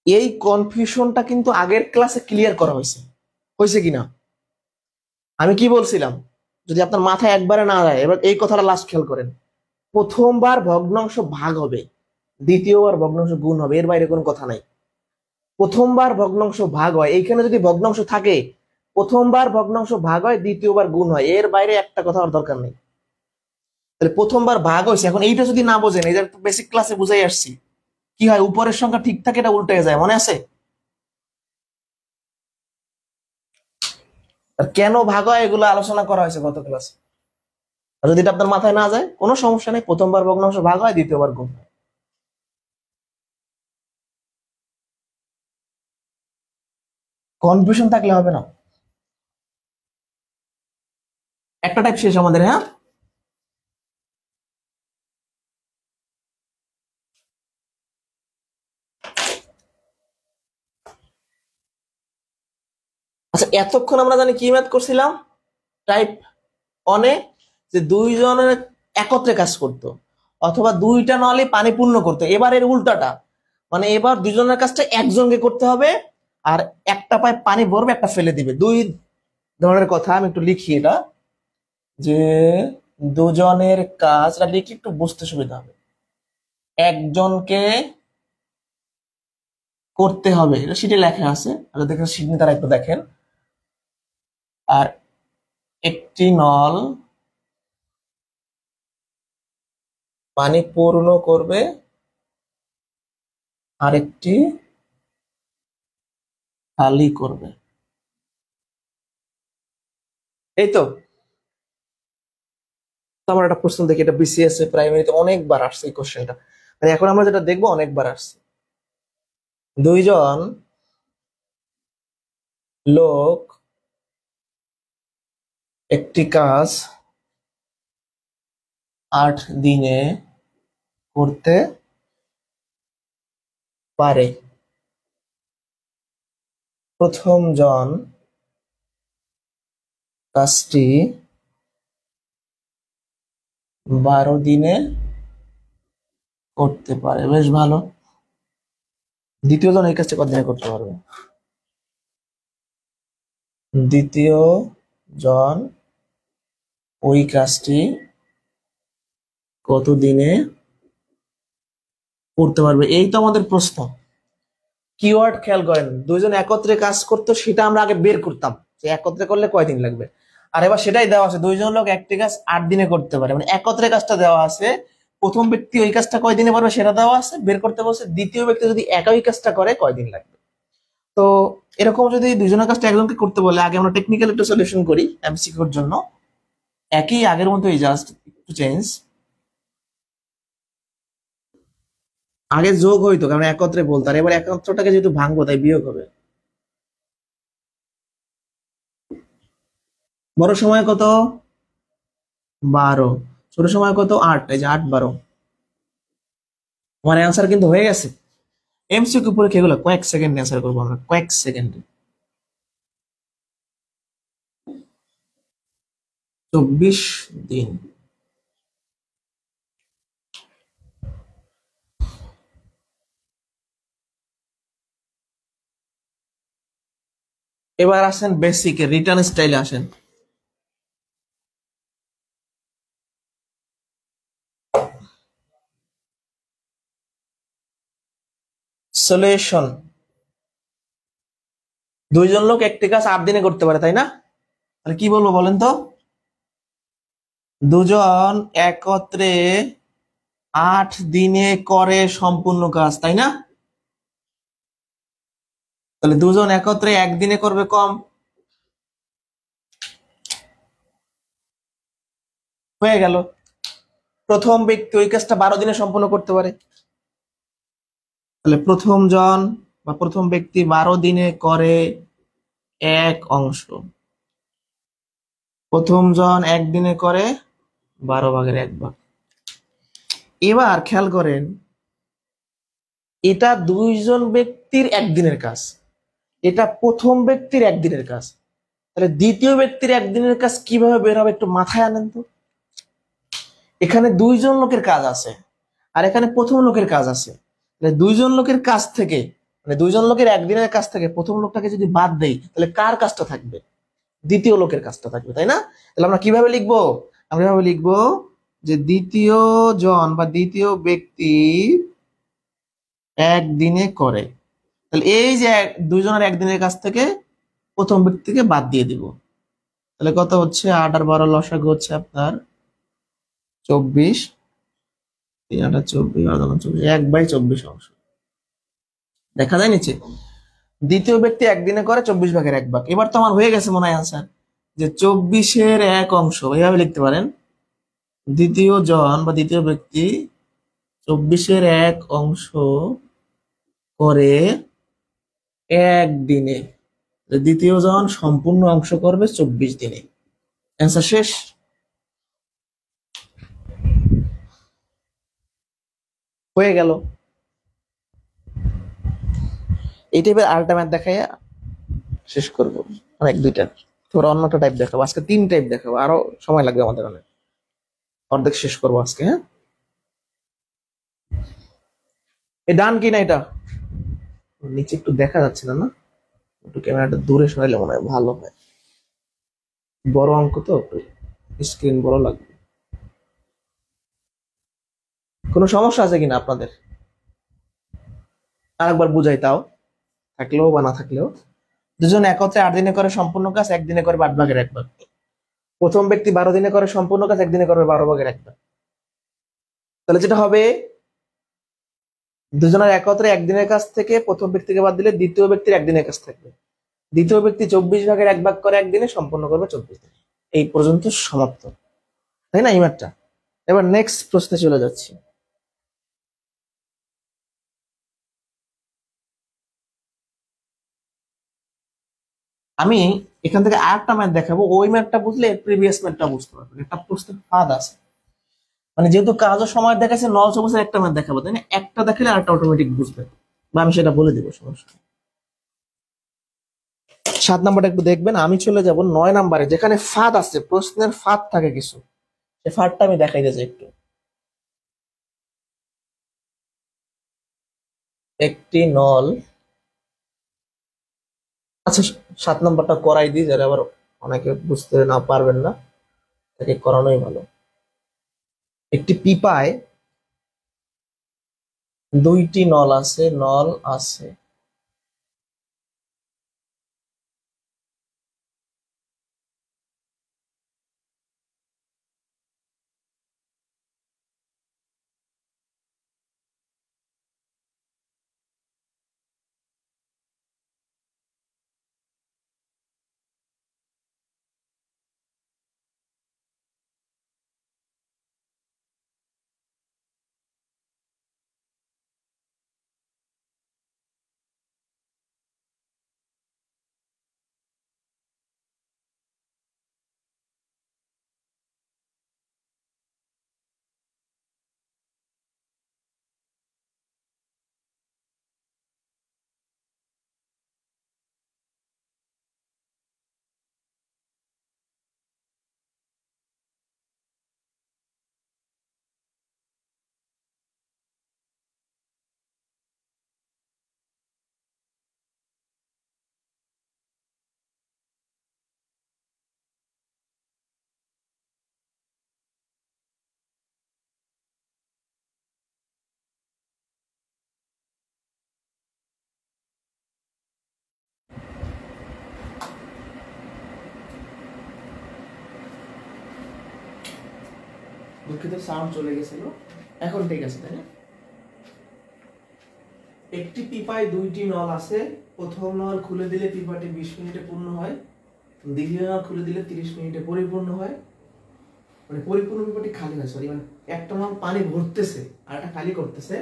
এই কনফিউশনটা কিন্তু আগের ক্লাসে ক্লিয়ার করা হয়েছে, হয়েছে কিনা? আমি কি বলছিলাম? যদি আপনার মাথায় একবারে না যায়, এবার এই কথাটা লাস্ট খেয়াল করেন। প্রথমবার ভগ্নাংশ ভাগ হবে, দ্বিতীয়বার ভগ্নাংশ গুণ হবে, এর বাইরে কোনো কথা নাই। প্রথমবার ভগ্নাংশ ভাগ হয়, এইখানে যদি ভগ্নাংশ থাকে, প্রথমবার ভগ্নাংশ ভাগ হয়, দ্বিতীয়বার গুণ হয়, এর বাইরে একটা কথা আর দরকার নেই। তাহলে প্রথমবার ভাগ হয়েছে, এখন এইটা যদি না বোঝেন, এটা বেসিক ক্লাসে বুঝাই আসছি, কি হয় উপরের সংখ্যা ঠিক থাকে, এটা উল্টে যায়, মনে আছে? আর কেন ভাগ হয় এগুলো আলোচনা করা হয়েছে গত ক্লাসে। আর যদি এটা আপনার মাথায় না যায়, কোনো সমস্যা নেই, প্রথমবার ভগ্নাংশ ভাগ হয়, দ্বিতীয়বার গুণ হয়। কনফিউশন থাকলে হবে না। একটা টাইপ শেষ আমাদের, হ্যাঁ। আচ্ছা, এতক্ষণ আমরা জানি কি ম্যাথ করছিলাম? টাইপ অনে যে দুইজনের একত্রে কাজ করতো, অথবা দুইটা নলে পানি পূর্ণ করতে। এবার এর উল্টাটা, মানে এবার দুজনের কাজটা একজনকে করতে হবে, আর একটা পায়ে পানি ভরবে, একটা ফেলে দিবে। দুই ধরনের কথা, আমি একটু লিখি এটা, যে দুজনের কাজটা লিখি একটু বুঝতে সুবিধা হবে। একজনকে করতে হবে, এটা শীটে লেখা আছে, আর দেখেন শীট নিয়ে তারা একটু দেখেন। আর একটি নল পানি পূর্ণ করবে, আরেকটি খালি করবে। এই তো। তো আমার একটা প্রশ্ন দেখি, এটা বিসিএস এ প্রাইমারিতে অনেকবার আসছে এই কোশ্চেনটা, মানে এখন আমরা যেটা দেখবো অনেকবার আসছে। দুইজন লোক একটি কাজ 8 দিনে করতে পারে। প্রথম জন কাজটি 12 দিনে করতে পারে, বেশ ভালো। দ্বিতীয় জন এই কাজটা কত দিনে করতে পারবে? দ্বিতীয় জন ওই কাজটি কত দিনে করতে পারবে, এই তো আমাদের প্রশ্ন। কিওয়ার্ড খেয়াল করেন, দুইজন একত্রে কাজ করতো, সেটা আমরা আগে বের করতাম যে একত্রে করলে কয়দিন লাগবে। আর এবার সেটাই দেওয়া আছে, দুইজন লোক একটি কাজ 8 দিনে করতে পারে, মানে একত্রে কাজটা দেওয়া আছে। প্রথম ব্যক্তি ওই কাজটা কয়দিনে পারবে সেটা দেওয়া আছে, বের করতে বলছে দ্বিতীয় ব্যক্তি যদি একই কাজটা করে কয়দিন লাগবে। তো এরকম যদি দুইজনের কাজটা একজনকে করতে বলে, আগে আমরা টেকনিক্যাল একটা সলিউশন করি এমসিকিউর জন্য। একই আগের মতোই, জাস্ট একটু চেঞ্জ। আগে যোগ হইতো কারণ একত্রে বলতো, আর এবার একত্রটাকে যেহেতু ভাঙবো তাই বিয়োগ হবে। বড় সময় কত? 12। ছোট সময় কত? 8। এই যে 8 12, আমার অ্যান্সার কিন্তু হয়ে গেছে। এমসিকিউ পরীক্ষা এগুলো কয়েক সেকেন্ডে অ্যান্সার করবো আমরা, কয়েক সেকেন্ডে। 24 দিন। এবার আসেন বেসিক রিটার্ন স্টাইলে আসেন। সলিউশন, দুইজন লোক একটি কাজ 8 দিনে করতে পারে, তাই না? তাহলে কি বলবো বলেন তো? দুজন একত্রে 8 দিনে করে সম্পূর্ণ কাজ, তাই না? তাহলে দুজন একত্রে একদিনে করবে কম, হয়ে গেল। প্রথম ব্যক্তি ওই কাজটা 12 দিনে সম্পূর্ণ করতে পারে, তাহলে প্রথম জন বা প্রথম ব্যক্তি 12 দিনে করে 1 অংশ, প্রথম জন একদিনে করে 12 ভাগের 1 ভাগ। এবার খেয়াল করেন, এটা দুইজন ব্যক্তির একদিনের কাজ, এটা প্রথম ব্যক্তির একদিনের কাজ, তাহলে দ্বিতীয় ব্যক্তির একদিনের কাজ কিভাবে বের হবে একটু মাথায় আনেন তো। এখানে দুইজন লোকের কাজ আছে, আর এখানে প্রথম লোকের কাজ আছে, তাহলে দুইজন লোকের কাজ থেকে, মানে দুইজন লোকের একদিনের কাজ থেকে প্রথম লোকটাকে যদি বাদ দেই, তাহলে কার কাজটা থাকবে? দ্বিতীয় লোকের কাজটা থাকবে, তাই না? তাহলে আমরা কিভাবে লিখবো? আমরা এভাবে লিখবো যে দ্বিতীয় জন বা দ্বিতীয় ব্যক্তি একদিনে করে। তাহলে এই যে দুইজনের একদিনের কাছ থেকে প্রথম ব্যক্তিকে বাদ দিয়ে দিব, তাহলে কত হচ্ছে? 8 আর 12 লসাগু হচ্ছে আপনার 24। 3 8 24, 24, 1/24 অংশ। দেখা যায় নিচে, দ্বিতীয় ব্যক্তি একদিনে করে 24 ভাগের 1 ভাগ। এবার তো আমার হয়ে গেছে মনে হয় আনসার, যে 24-এর 1 অংশ, এইভাবে লিখতে পারেন। দ্বিতীয় জন বা দ্বিতীয় ব্যক্তি 24-এর 1 অংশ করে একদিনে, দ্বিতীয় জন সম্পূর্ণ অংশ করবে 24 দিনে। অ্যান্সার শেষ। হয়ে গেল। এই টাইপের আরেকটা ম্যাথ দেখাই শেষ করবো, অনেক দুইটা। তোমরা অন্যটা টাইপ দেখাবো, আজকে 3 টাইপ দেখাবো, আরো সময় লাগবে আমাদের অনেক, অর্ধেক শেষ করবো আজকে, হ্যাঁ। এ ডান কিনা এটা? নিচে একটু দেখা যাচ্ছে না, না? একটু ক্যামেরাটা দূরে সরাইলে মনে হয় ভালো হয়। বড় অঙ্ক তো, একটু স্ক্রিন বড় লাগবে। কোনো সমস্যা আছে কিনা আপনাদের? আরেকবার বুঝাই তাও, থাকলেও বা না থাকলেও। দুজন একত্রে 8 দিনে করে সম্পূর্ণ কাজ, একদিনে করে 8 ভাগের 1 ভাগ। প্রথম ব্যক্তি 12 দিনে করে সম্পূর্ণ কাজ, একদিনে করবে 12 ভাগের 1 ভাগ। তাহলে যেটা হবে, দুজনের একত্রে একদিনের কাজ থেকে প্রথম ব্যক্তিকে বাদ দিলে দ্বিতীয় ব্যক্তির একদিনের কাজ থাকবে। দ্বিতীয় ব্যক্তি 24 ভাগের 1 ভাগ করে একদিনে সম্পন্ন করবে 24 দিনে। এই পর্যন্ত সমাপ্ত, তাই না এই ম্যাথটা? এবার নেক্সট প্রশ্নে চলে যাচ্ছি। আমি এখান থেকে আরেকটা ম্যাথ দেখাবো, ওই ম্যাথটা বুঝলে প্রিভিয়াস ম্যাথটা বুঝতে পারবেন। একটা প্রশ্নের ফাঁদ আছে, মানে যেহেতু কাজ ও সময় দেখাচ্ছে, নল চব্বিশের একটা ম্যাথ দেখাবো, তাই না? একটা দেখালে আরেকটা অটোমেটিক বুঝবে, বা আমি সেটা বলে দিব, সমস্যা নেই। 7 নাম্বারটা একটু দেখবেন। আমি চলে যাব 9 নাম্বারে, যেখানে ফাঁদ আছে, প্রশ্নের ফাঁদ থাকে কিছু, সে ফাঁদটা আমি দেখাই দিয়েছি একটু। একটি নল, আচ্ছা 7 নাম্বারটা করাই দিই, যারা আবার অনেকে বুঝতে না পারবেন না, তাকে করানোই ভালো। একটি পিপায় 2টি নল আছে, নল আছে। দুঃখিত, সাউন্ড চলে গেছিল, এখন ঠিক আছে, তাই না? একটি পিপায় 2টি নল আছে। প্রথম নল খুলে দিলে পিপাটি 20 মিনিটে পূর্ণ হয়, দ্বিতীয় নল খুলে দিলে 30 মিনিটে পরিপূর্ণ হয়। মানে পরিপূর্ণ পিপাটি খালি হয়, সরি, মানে একটা নল পানি ভরতেছে আর একটা খালি করতেছে।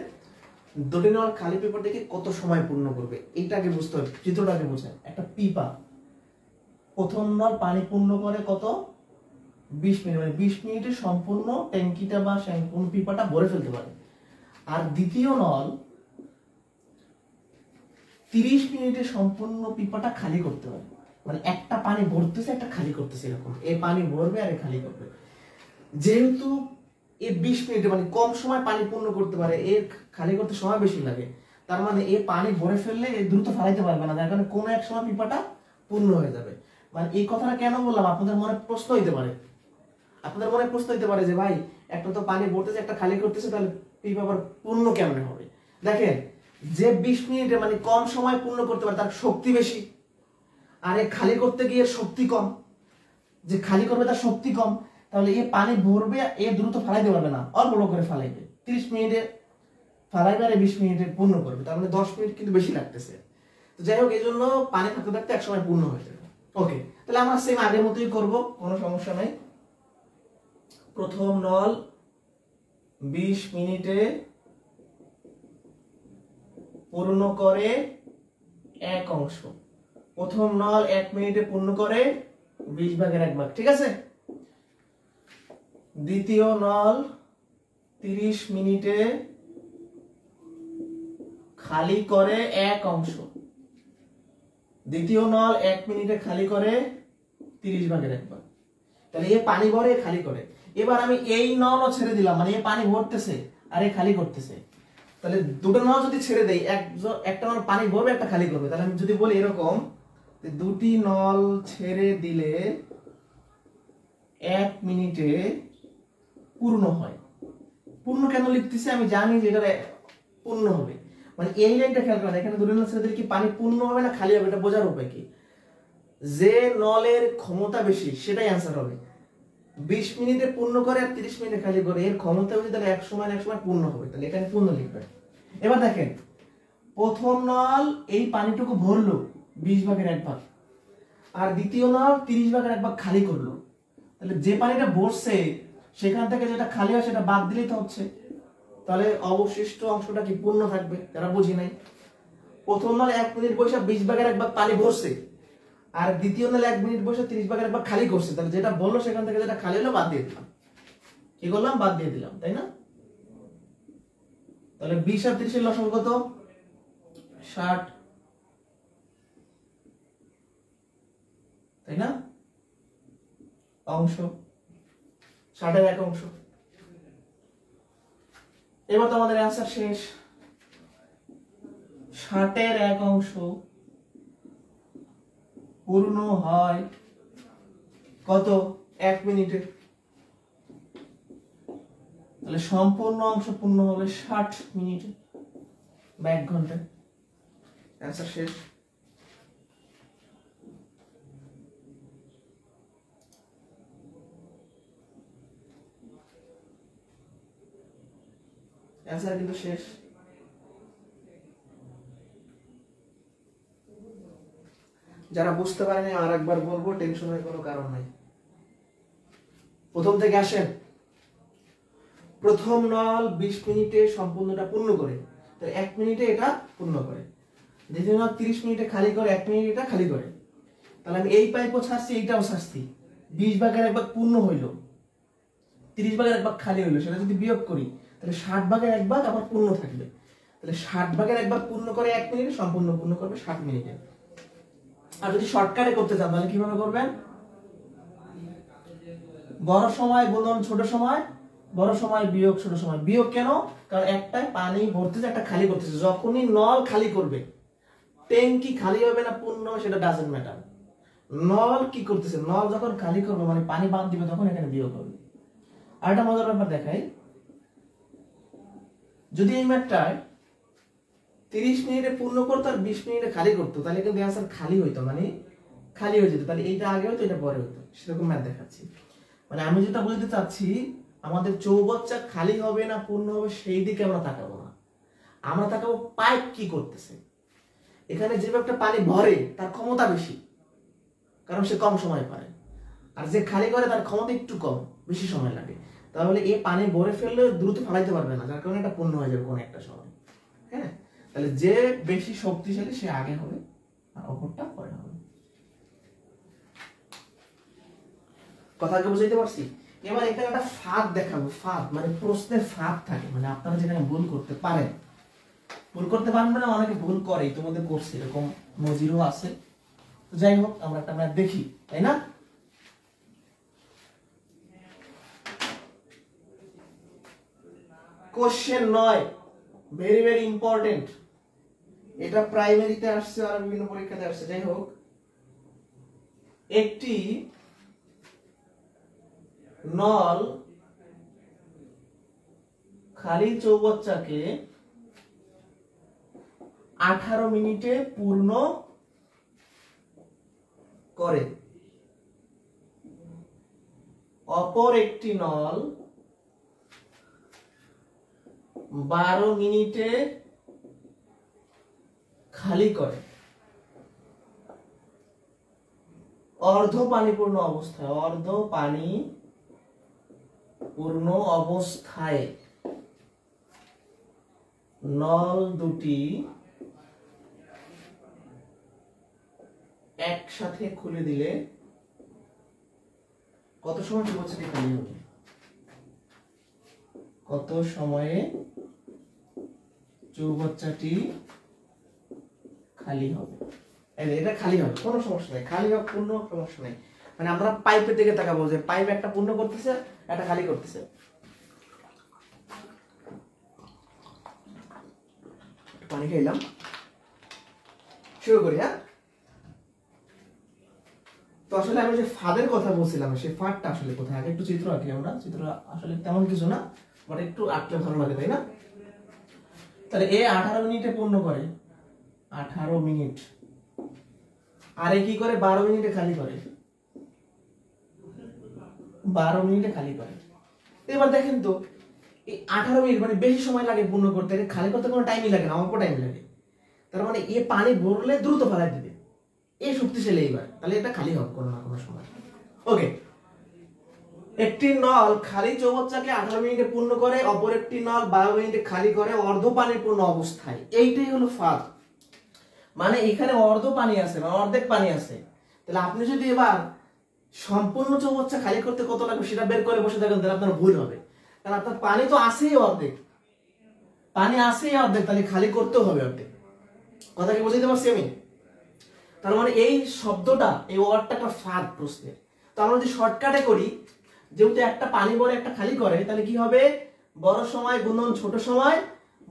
দুটি নল খালি পিপাটিকে কত সময় পূর্ণ করবে, এইটাকে বুঝতে হবে, চিত্রটাকে বোঝায়। একটা পিপা, প্রথম নল পানি পূর্ণ করে কত? 20 মিনিট, মানে 20 মিনিটে সম্পূর্ণ ট্যাঙ্কিটা বা সম্পূর্ণ পিপাটা ভরে ফেলতে পারে। আর দ্বিতীয় নল 30 মিনিটে সম্পূর্ণ পিপাটা খালি করতে পারে। মানে একটা পানি ভরতেছে, একটা খালি করতেছে, এরকম এ পানি ভরবে আর এ খালি করবে। যেহেতু এ 20 মিনিটে মানে কম সময় পানি পূর্ণ করতে পারে, এর খালি করতে সময় বেশি লাগে, তার মানে এ পানি ভরে ফেললে এ দ্রুত ফালাইতে পারবে না, যার কারণে কোনো এক সময় পিপাটা পূর্ণ হয়ে যাবে। মানে এই কথাটা কেন বললাম, আপনাদের মনে প্রশ্ন হইতে পারে, যে ভাই একটা তো পানি ভরতেছে, একটা খালি করতেছে, তাহলে পিপা আবার পূর্ণ কেমনে হবে? দেখেন, যে 20 মিনিটে মানে কম সময় পূর্ণ করতে পারে, তার শক্তি বেশি, আর এ খালি করতে গিয়ে শক্তি কম। যে খালি করবে তার শক্তি কম, তাহলে এ পানি ভরবে, এ দ্রুত ফালাইতে পারবে না, অল্প অল্প করে ফালাইবে। 30 মিনিটে ফালাইবে আর 20 মিনিটে পূর্ণ করবে, তার মানে 10 মিনিট কিন্তু বেশি লাগতেছে। তো যাই হোক, এই জন্য পানি থাকতে থাকতে এক সময় পূর্ণ হয়ে যাবে। ওকে, তাহলে আমরা সেম আগের মতোই করব, কোনো সমস্যা নাই। প্রথম নল 20 মিনিটে পূর্ণ করে 1 অংশ, প্রথম নল 1 মিনিটে পূর্ণ করে 20 ভাগের 1 ভাগ, ঠিক আছে? দ্বিতীয় নল 30 মিনিটে খালি করে 1 অংশ, দ্বিতীয় নল 1 মিনিটে খালি করে 30 ভাগের 1 ভাগ। তাহলে এ পানি ভরে, খালি করে। এবার আমি এই নলও ছেড়ে দিলাম, মানে এ পানি ভরতেছে আর এ খালি করতেছে। তাহলে দুটো নল যদি ছেড়ে দেই, একটা নল পানি ভরবে, একটা খালি করবে, তাহলে আমি যদি বলি এরকম দুটি নল ছেড়ে দিলে 1 মিনিটে পূর্ণ হয়। পূর্ণ কেন লিখতেছি, আমি জানি যে এটা পূর্ণ হবে, মানে এই লাইনটা খেয়াল করেন, এখানে দুটো নল ছেড়ে দিলে কি পানি পূর্ণ হবে না খালি হবে, এটা বোঝার উপায় কি, যে নলের ক্ষমতা বেশি সেটাই অ্যান্সার হবে। 20 মিনিটে পূর্ণ করে আর 30 মিনিটে খালি করে, এর ক্ষমতা বেশি, তাহলে এক সময় পূর্ণ হবে, তাহলে এখানে পূর্ণ লিখবেন। এবার দেখেন প্রথম নল এই পানিটুকু ভরলো 20 ভাগের 1 ভাগ, আর দ্বিতীয় নল 30 ভাগের 1 ভাগ খালি করলো, তাহলে যে পানিটা ভরছে সেখান থেকে যেটা খালি হয় সেটা বাদ দিলেই তো হচ্ছে, তাহলে অবশিষ্ট অংশটা কি পূর্ণ থাকবে, যারা বুঝি নাই। প্রথম নল 1 মিনিট বসে 20 ভাগের 1 ভাগ পানি ভরছে, আর দ্বিতীয় নল 1 মিনিট বসে 30 ভাগের 1 ভাগ খালি করছে, তাহলে যেটা বললো সেখান থেকে যেটা খালি হলো বাদ দিয়ে দিলাম, কি করলাম, বাদ দিয়ে দিলাম, তাই না? তাহলে 20 আর 30 এর লসাগু কত, 60, তাই না? অংশ 60 এর 1 অংশ। এবার তো আমাদের অ্যান্সার শেষ। 60 এর 1 অংশ পূর্ণ হয় কত, 1 মিনিটে, তাহলে সম্পূর্ণ অংশ পূর্ণ হবে 60 মিনিটে বা 1 ঘন্টায়। অ্যান্সার শেষ। অ্যান্সার কিন্তু শেষ। যারা বুঝতে পারেনি আর একবার বলবো, টেনশনের কোনো কারণ নাই। প্রথম থেকে আসেন। প্রথম নল 20 মিনিটে সম্পূর্ণটা পূর্ণ করে, তো 1 মিনিটে এটা পূর্ণ করে। দ্বিতীয় নল 30 মিনিটে খালি করে, 1 মিনিট এটা খালি করে। তাহলে আমি এই পাইপও ছাড়ছি, এইটাও ছাড়ছি, 20 ভাগের 1 ভাগ পূর্ণ হইলো, 30 ভাগের 1 ভাগ খালি হইলো, সেটা যদি বিয়োগ করি তাহলে 60 ভাগের 1 ভাগ আবার পূর্ণ থাকবে। তাহলে 60 ভাগের 1 ভাগ পূর্ণ করে 1 মিনিটে, সম্পূর্ণ পূর্ণ করবে 60 মিনিটে। আর যদি শর্টকাটে করতে চান তাহলে কিভাবে করবেন, বড় সময় গুণন ছোট সময়, বড় সময় বিয়োগ ছোট সময়। বিয়োগ কেন, কারণ একটাই পানি ভরতেছে, একটা খালি করতেছে। যখনই নল খালি করবে, ট্যাঙ্কি খালি হবে না পূর্ণ সেটা ডাজন্ট ম্যাটার, নল কি করতেছে, নল যখন খালি করবে মানে পানি বাদ দিবে, তখন এখানে বিয়োগ হবে। আর একটা মজার ব্যাপার দেখাই, যদি এই ম্যাটটায় 30 মিনিটে পূর্ণ করতো আর 20 মিনিটে খালি করতো, তাহলে কিন্তু অ্যান্সার খালি হইতো, মানে খালি হয়ে যেত, তাহলে এইটা আগে হতো এটা পরে হতো, সেরকম ম্যাথ দেখাচ্ছি। মানে আমি যেটা বলতে চাচ্ছি, আমাদের চৌবাচ্চা খালি হবে না পূর্ণ হবে সেই দিকে আমরা তাকাবো না, আমরা তাকাবো পাইপ কি করতেছে। এখানে যে একটা পানি ভরে তার ক্ষমতা বেশি, কারণ সে কম সময় পারে, আর যে খালি করে তার ক্ষমতা একটু কম, বেশি সময় লাগে। তাহলে এই পানি ভরে ফেললে দ্রুত ফালাইতে পারবে না, যার কারণে এটা পূর্ণ হয়ে যাবে কোন একটা সময়। হ্যাঁ, তাহলে যে বেশি শক্তিশালী সে আগে হবে আর অপরটা পরে হবে। কথাকে বুঝাইতে পারছি? এবার এখানে একটা ফাঁদ দেখাবো। ফাঁদ মানে প্রশ্নের ফাঁদ থাকে, মানে আপনারা যেখানে ভুল করতে পারেন, ভুল করতে পারবেন না, অনেকে ভুল করে, তোমাদের করছে এরকম নজিরও আছে। তো যাই হোক, আমরা একটা ম্যাথ দেখি, তাই না? Question 9, very very important. এটা প্রাইমারিতে আসছে আর বিভিন্ন পরীক্ষাতে আসছে। যাই হোক, একটি নল খালি চৌবাচ্চাকে 18 মিনিটে পূর্ণ করে, অপর একটি নল 12 মিনিটে খালি করে। অর্ধ পানিপূর্ণ অবস্থায়, অর্ধ পানি পূর্ণ অবস্থায় নল দুটি একসাথে খুলে দিলে কত সময় চৌবাচ্চাটি খালি হবে? কত সময়ে চৌবাচ্চাটি খালি হবে? এটা খালি হবে, কোনো সমস্যা নেই, খালি হোক পূর্ণ সমস্যা নেই। মানে আমরা পাইপের দিকে তাকাবো, যে পাইপ একটা পূর্ণ করতেছে, একটা খালি করতেছে। পানি খাইলাম, শুরু করি। হ্যাঁ, তো আসলে আমি যে ফাঁদের কথা বলছিলাম সেই ফাঁদটা আসলে কোথায়, আগে একটু চিত্র আঁকি আমরা। চিত্র আসলে তেমন কিছু না, বাট একটু আঁকলে ভালো লাগে, তাই না? তাহলে এ 18 মিনিটে পূর্ণ করে, 18 মিনিট, আর এ কি করে 12 মিনিটে খালি করে, 12 মিনিটে খালি করে। এবার দেখেন তো এই 18 মিনিট মানে বেশি সময় লাগে পূর্ণ করতে, খালি করতে কোনো টাইমই লাগে না, অল্প টাইম লাগে। তার মানে এ পানি ভরলে দ্রুত ফেলাই দিবে, এই শক্তিশালী। এইবার তাহলে এটা খালি হবে কোনো না কোনো সময়। ওকে, একটি নল খালি চৌবাচ্চাকে 18 মিনিটে পূর্ণ করে, অপর একটি নল 12 মিনিটে খালি করে অর্ধ পানি পূর্ণ অবস্থায়। এইটাই হলো ফাঁদ। মানে এখানে অর্ধ পানি আছে, মানে অর্ধেক পানি আছে। তাহলে আপনি যদি এবার সম্পূর্ণ চৌবাচ্চা খালি করতে কত লাগবে সেটা বের করে বসে থাকেন, তাহলে আপনার ভুল হবে। কারণ আপনার পানি তো আছেই অর্ধেক, পানি আছেই অর্ধেক, তাহলে খালি করতেও হবে অর্ধেক। কথা কি বুঝতে পারছি আমি? তার মানে এই শব্দটা, এই ওয়ার্ডটা একটা ফাঁদ প্রশ্নের। তো আমরা যদি শর্টকাটে করি, যেহেতু একটা পানি ভরে একটা খালি করে, তাহলে কি হবে? বড় সময় গুণন ছোট সময়,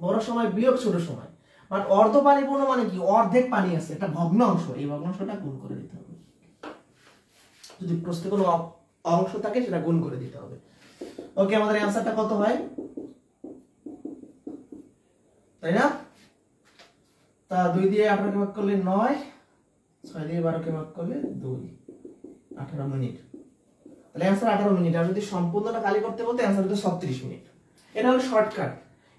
বড় সময় বিয়োগ ছোট সময়। মানে অর্ধ পানি পূর্ণ মানে কি? অর্ধেক পানি আছে, একটা ভগ্নাংশ, এই ভগ্নাংশটা গুণ করে দিতে হবে। যদি প্রশ্নে কোনো অংশ থাকে সেটা গুণ করে দিতে হবে। ওকে, আমাদের অ্যান্সারটা কত হয়, তাই না? তা 2 দিয়ে 18 কে ভাগ করলে 9, 6 দিয়ে 12 কে ভাগ করলে 2, 18 মিনিট। তাহলে অ্যান্সার 18 মিনিট। আর যদি সম্পূর্ণটা খালি করতে বলতে অ্যান্সার হতো 36 মিনিট। এটা হলো শর্টকাট।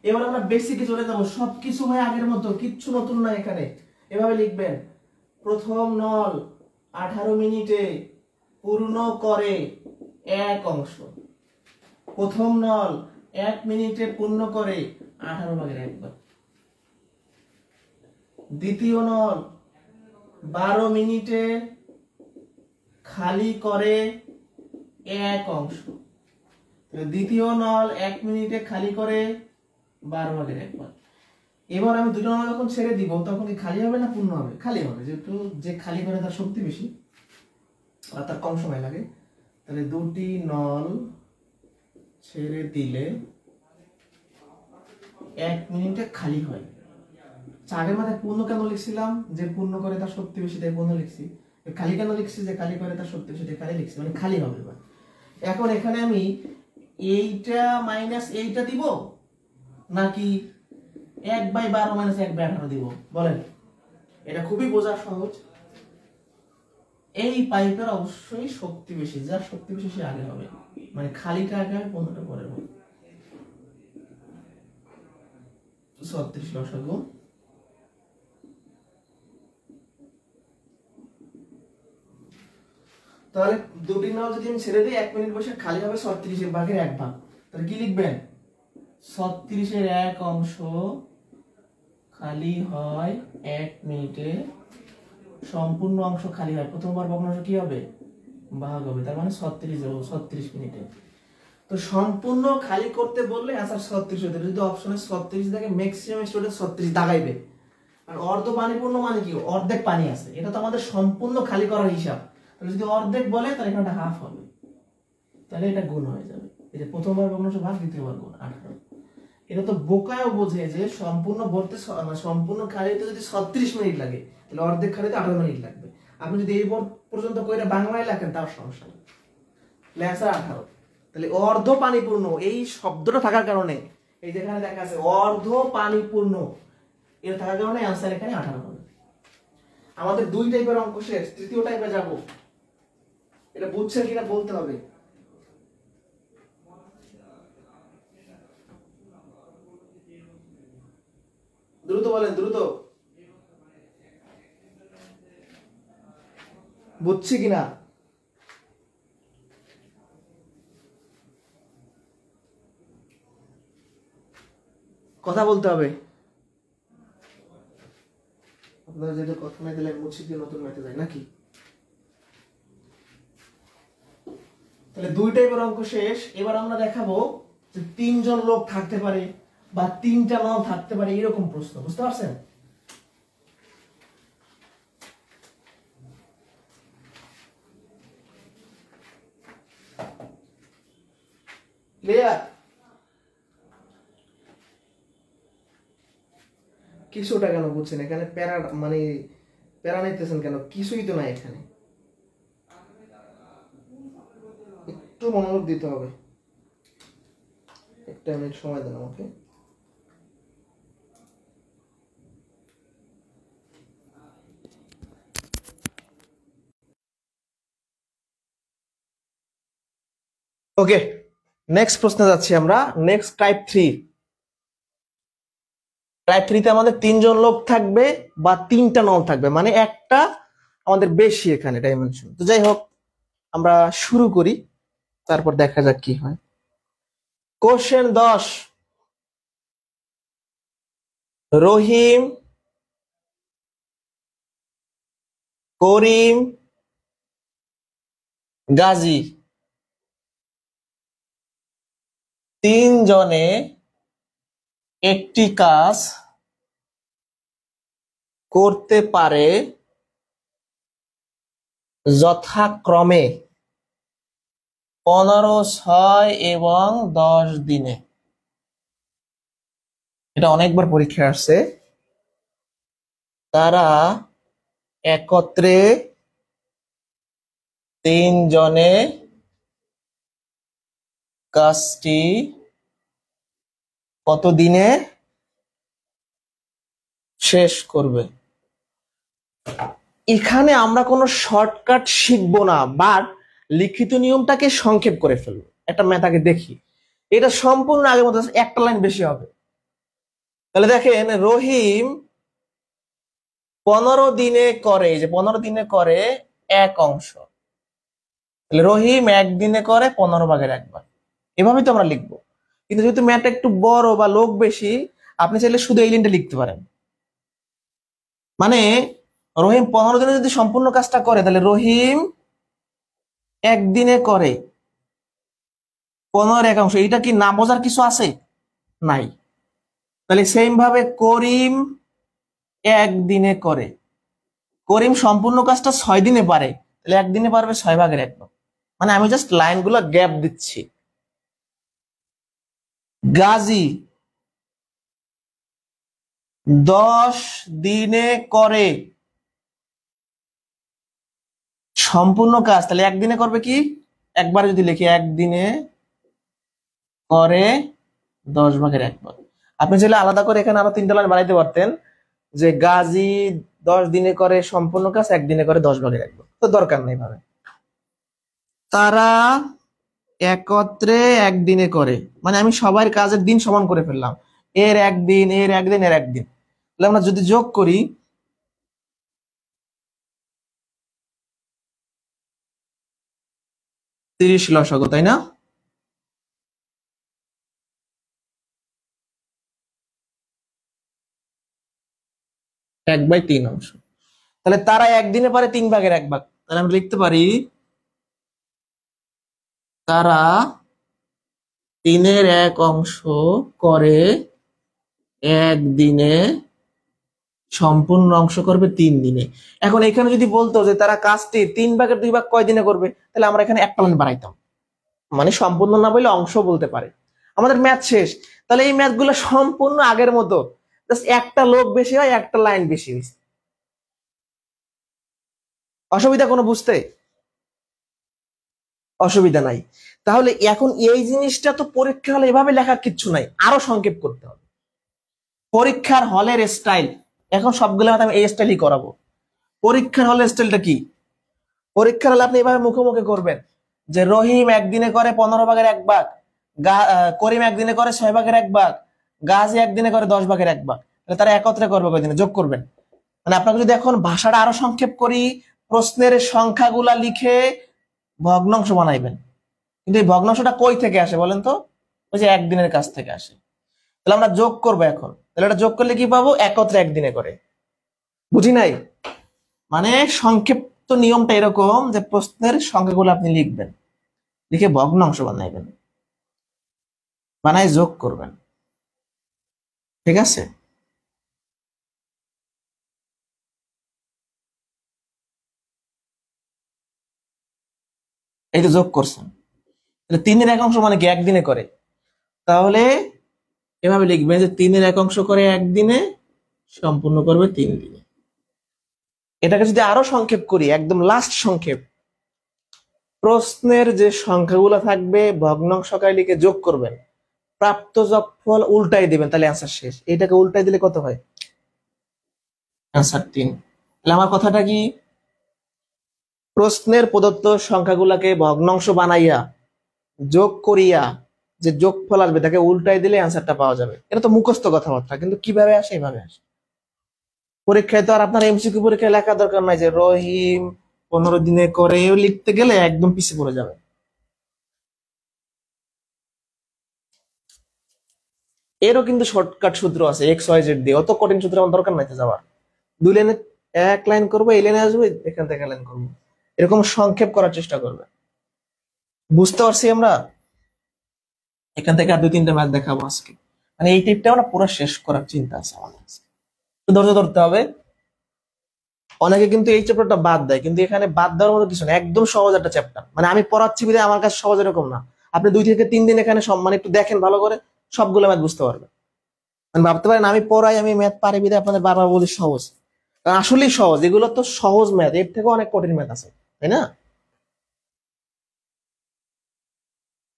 এবার আমরা বেসিকে চলে যাব। সবকিছু হয় আগের মতো, কিচ্ছু নতুন না এখানে। এভাবে লিখবেন, প্রথম নল 18 মিনিটে পূর্ণ করে এক অংশ। প্রথম নল 1 মিনিটে পূর্ণ করে 18 ভাগের 1 ভাগ। দ্বিতীয় নল 12 মিনিটে খালি করে এক অংশ। দ্বিতীয় নল 1 মিনিটে খালি করে 12 ভাগের 1 ভাগ। এবার আমি দুটো নল যখন ছেড়ে দিব তখন কি খালি হবে না পূর্ণ হবে? খালি হবে, যেহেতু যে খালি করে তার শক্তি বেশি আর তার কম সময় লাগে। তাহলে দুটি নল ছেড়ে দিলে 1 মিনিটে খালি হয়। আগের মাথায় পূর্ণ কেন লিখছিলাম? যে পূর্ণ করে তার শক্তি বেশি তাই পূর্ণ লিখছি। খালি কেন লিখছি? যে খালি করে তার শক্তি বেশি তাই খালি লিখছি, মানে খালি হবে। এবার এখন এখানে আমি এইটা মাইনাস এইটা দিব নাকি 1/12 মাইনাস 1/18 দিব? বলেন, এটা খুবই বোঝা সহজ। এই পাইপের অবশ্যই শক্তি বেশি, যার শক্তি বেশি সে আগে হবে, মানে খালিটা আগে হবে, পূর্ণটা পরে হবে। 36 লসাগু, তাহলে দুটি নল যদি আমি ছেড়ে দিই 1 মিনিট বসে খালি হবে 36 ভাগের 1 ভাগ। তাহলে কি লিখবেন? 36 এর 1 অংশ খালি হয় 1 মিনিটে, সম্পূর্ণ অংশ খালি হয় প্রথমবার, ভগ্নাংশ কি হবে? ভাগ হবে। তার মানে 36 মিনিটে। তো সম্পূর্ণ খালি করতে বললে আনসার 36 হতে। যদি অপশনে 36 থাকে, ম্যাক্সিমাম স্টুডেন্ট 36 দাগাইবে। আর অর্ধ পানি পূর্ণ মানে কি? অর্ধেক পানি আছে, এটা তো আমাদের সম্পূর্ণ খালি করার হিসাব। তাহলে যদি অর্ধেক বলে তাহলে এখানে হাফ হবে, তাহলে এটা গুণ হয়ে যাবে। এই যে প্রথমবার ভগ্নাংশ ভাগ, দ্বিতীয়বার গুণ 18। এটা তো বোকায়ও বোঝে যে সম্পূর্ণ ভরতে, সম্পূর্ণ খালিতে যদি 36 মিনিট লাগে তাহলে অর্ধেক খালিতে 18 মিনিট লাগবে। আপনি যদি এই পর্যন্ত কইরা বাংলায় লেখেন তাও সমস্যা নেই। অ্যান্সার 18। তাহলে অর্ধ পানিপূর্ণ এই শব্দটা থাকার কারণে, এই যেখানে দেখা আছে অর্ধ পানিপূর্ণ, এটা থাকার কারণে অ্যান্সার এখানে 18 হবে। আমাদের 2 টাইপের অঙ্ক শেষ, তৃতীয় টাইপে যাব। এটা বুঝছেন কিনা বলতে হবে। দ্রুত বলেন, দ্রুত। বুঝছি কিনা? কথা বলতে হবে। আপনারা যেটা কথা নাই দিলে মুছি দিয়ে নতুন ম্যাথে যায় নাকি? তাহলে 2 টাইপের অঙ্ক শেষ। এবার আমরা দেখাবো যে 3 জন লোক থাকতে পারে বা 3টা নল থাকতে পারে, এরকম প্রশ্ন। বুঝতে পারছেন? ক্লিয়ার? কিছুটা কেন বুঝছেন? এখানে প্যারা মানে প্যারা নিতেছেন কেন? কিছুই তো নাই এখানে, একটু মনোযোগ দিতে হবে। একটা মিনিট সময় দেন আমাকে। ওকে, নেক্সট প্রশ্নে যাচ্ছি আমরা। Next type 3। টাইপ 3 তে আমাদের 3 জন লোক থাকবে বা 3টা নল থাকবে, মানে একটা আমাদের বেশি এখানে ডাইমেনশন। তো যাই হোক, আমরা শুরু করি, তারপর দেখা যাক কি হয়। কোশ্চেন 10। রহিম, করিম, গাজী 3 জনে একটি কাজ করতে পারে যথাক্রমে 15, 6 এবং 10 দিনে। এটা অনেকবার পরীক্ষা আসছে। তারা একত্রে 3 জনে কাজটি কত দিনে শেষ করবে? এখানে আমরা কোনো শর্টকাট শিখবো না, বাট লিখিত নিয়মটাকে সংক্ষেপ করে ফেলবো। একটা মেথাকে দেখি, এটা সম্পূর্ণ আগের মতো, একটা লাইন বেশি হবে। তাহলে দেখেন, রহিম 15 দিনে করে, যে 15 দিনে করে 1 অংশ, তাহলে রহিম 1 দিনে করে 15 ভাগের 1 ভাগ। এভাবেই তো আমরা লিখবো। কিন্তু যেহেতু ম্যাথটা একটু বড় বা লোক বেশি, আপনি চাইলে শুধু এই লাইনটা লিখতে পারেন। মানে রহিম 15 দিনে যদি সম্পূর্ণ কাজটা করে, তাহলে রহিম 1 দিনে করে 15 1 অংশ। এটা কি না বোঝার কিছু আছে? নাই। তাহলে সেম ভাবে করিম 1 দিনে করে, করিম সম্পূর্ণ কাজটা 6 দিনে পারে, তাহলে 1 দিনে পারবে 6 ভাগের 1 ভাগ। মানে আমি জাস্ট লাইনগুলো গ্যাপ দিচ্ছি। গাজী 10 দিনে করে সম্পূর্ণ কাজ, তাহলে 1 দিনে করবে কি? একবার যদি লিখি 1 দিনে করে 10 ভাগের 1 ভাগ। আপনি চাইলে আলাদা করে এখানে আরো 3টা লাইন বানাইতে পারতেন, যে গাজী 10 দিনে করে সম্পূর্ণ কাজ, 1 দিনে করে 10 ভাগের 1 ভাগ। তো দরকার নেই ভাবে। তারা একত্রে 1 দিনে করে, মানে আমি সবার কাজের দিন সমান করে ফেললাম। এর 1 দিন, এর 1 দিন, এর 1 দিন। তাহলে আমরা যদি যোগ করি, 30 লসাগু, তাই না? এক বাই 3 অংশ। তাহলে তারা 1 দিনে পারে 3 ভাগের 1 ভাগ। তাহলে আমরা লিখতে পারি, তারা 3-এর 1 অংশ করে 1 দিনে, সম্পূর্ণ অংশ করবে 3 দিনে। এখন এখানে যদি বলতো যে তারা কাজটি 3 ভাগের 2 ভাগ কয় দিনে করবে, তাহলে আমরা এখানে একটা লাইন বাড়াইতাম, মানে সম্পূর্ণ না বলে অংশ বলতে পারে। আমাদের ম্যাথ শেষ। তাহলে এই ম্যাথ গুলো সম্পূর্ণ আগের মতো, জাস্ট একটা লোক বেশি হয়, একটা লাইন বেশি হয়েছে। অসুবিধা কোনো বুঝতে? অসুবিধা নাই। তাহলে এখন এই জিনিসটা তো পরীক্ষা হলে এভাবে লেখার কিচ্ছু নাই, আরো সংক্ষেপ করতে হবে। পরীক্ষার হলের স্টাইল, এখন সবগুলো আমি এই স্টাইলই করাবো। পরীক্ষার হলের স্টাইলটা কি? পরীক্ষার হলে আপনি এভাবে মুখে মুখে করবেন যে রহিম 1 দিনে করে 15 ভাগের 1 ভাগ, করিম 1 দিনে করে 6 ভাগের 1 ভাগ, গাজী 1 দিনে করে 10 ভাগের 1 ভাগ। তাহলে তারা একত্রে করবে কয়দিনে, যোগ করবেন। মানে আপনাকে যদি এখন ভাষাটা আরো সংক্ষেপ করি, প্রশ্নের সংখ্যাগুলা লিখে ভগ্নাংশ বানাইবেন। কিন্তু এই ভগ্নাংশটা কই থেকে আসে বলেন তো? ওই যে 1 দিনের কাছ থেকে আসে। তাহলে আমরা যোগ করবো এখন। তাহলে এটা যোগ করলে কি পাবো? একত্রে 1 দিনে করে। বুঝি নাই? মানে সংক্ষিপ্ত নিয়মটা এরকম যে প্রশ্নের সংখ্যাগুলো আপনি লিখবেন, লিখে ভগ্নাংশ বানাইবেন, বানাই যোগ করবেন। ঠিক আছে? এই তো যোগ করছেন। তাহলে 3-এর 1 অংশ মানে কি 1 দিনে করে। তাহলে এভাবে লিখবেন যে 3-এর 1 অংশ করে 1 দিনে, সম্পূর্ণ করবে 3 দিনে। এটাকে যদি আরো সংক্ষেপ করি, একদম লাস্ট সংক্ষেপ, প্রশ্নের যে সংখ্যাগুলো থাকবে ভগ্নাংশকারে লিখে যোগ করবেন, প্রাপ্ত যোগফল উল্টাই দিবেন, তাহলে অ্যান্সার শেষ। এটাকে উল্টাই দিলে কত হয়? অ্যান্সার 3। তাহলে আমার কথাটা কি, প্রশ্নের প্রদত্ত সংখ্যাগুলোকে ভগ্নাংশ বানাইয়া যোগ করিয়া যে যোগফল আসবে তাকে উল্টাই দিলে অ্যান্সারটা পাওয়া যাবে। এটা তো মুখস্থ কথাবার্তা, কিন্তু কিভাবে আসে? এইভাবে আসে। পরীক্ষায় তো আর আপনার এমসিকিউ পরীক্ষায় লেখা দরকার নাই যে রহিম 15 দিনে করে, লিখতে গেলে একদম পিছিয়ে পড়ে যাবে। এরও কিন্তু শর্টকাট সূত্র আছে, এক্স ওয়াই জেড দিয়ে। অত কঠিন সূত্র আমার দরকার নাই যাওয়ার। 2 লাইনে এক লাইন করবো, এই লাইনে আসবো, এখান থেকে লাইন করবো, এরকম সংক্ষেপ করার চেষ্টা করবে। বুঝতে পারছি আমরা? এখান থেকে আর 2-3টা ম্যাচ দেখাবো আজকে। মানে এই টিপটা আমরা পুরো শেষ করার চিন্তা আছে আমার কাছে। ধৈর্য ধরতে হবে। অনেকে কিন্তু এই চ্যাপ্টারটা বাদ দেয়, কিন্তু এখানে বাদ দেওয়ার মতো কিছু না, একদম সহজ একটা চ্যাপ্টার। মানে আমি পড়াচ্ছি বিধায় আমার কাছে সহজ এরকম না। আপনি 2 থেকে 3 দিন এখানে মানে একটু দেখেন ভালো করে, সবগুলো ম্যাথ বুঝতে পারবেন। মানে ভাবতে পারেন আমি পড়াই, আমি ম্যাথ পারি বিধায় আপনাদের বারবার বলি সহজ। কারণ আসলেই সহজ, এগুলো তো সহজ ম্যাথ, এর থেকে অনেক কঠিন ম্যাথ আছে, তাই না?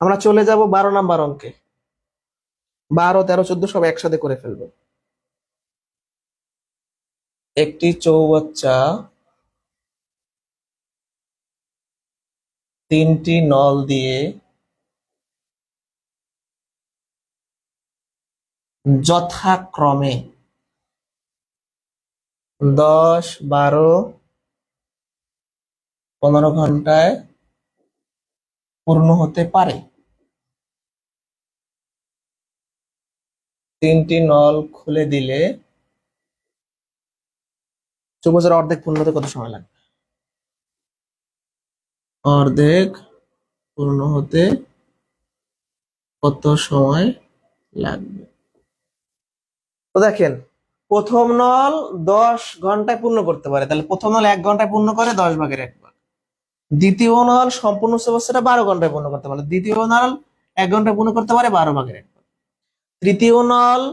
আমরা চলে যাব 12 নাম্বার অঙ্কে। 12, 13, 14 সব একসাথে করে ফেলবো। একটি চৌবাচ্চা 3টি নল দিয়ে যথাক্রমে 10, 12, 15 ঘন্টায় পূর্ণ হতে পারে। 3টি নল খুলে দিলে চৌবাচ্চার অর্ধেক পূর্ণ হতে কত সময় লাগবে? অর্ধেক পূর্ণ হতে কত সময় লাগবে? তো দেখেন, প্রথম নল 10 ঘন্টায় পূর্ণ করতে পারে, তাহলে প্রথম নল 1 ঘন্টায় পূর্ণ করে 10 ভাগের 1 ভাগ। দ্বিতীয় নল সম্পূর্ণ চৌবাচ্চাটা 12 ঘন্টায় পূর্ণ করতে পারে, দ্বিতীয় নল 1 ঘন্টায় পূর্ণ করতে পারে 12 ভাগের 1 ভাগ। তৃতীয় নল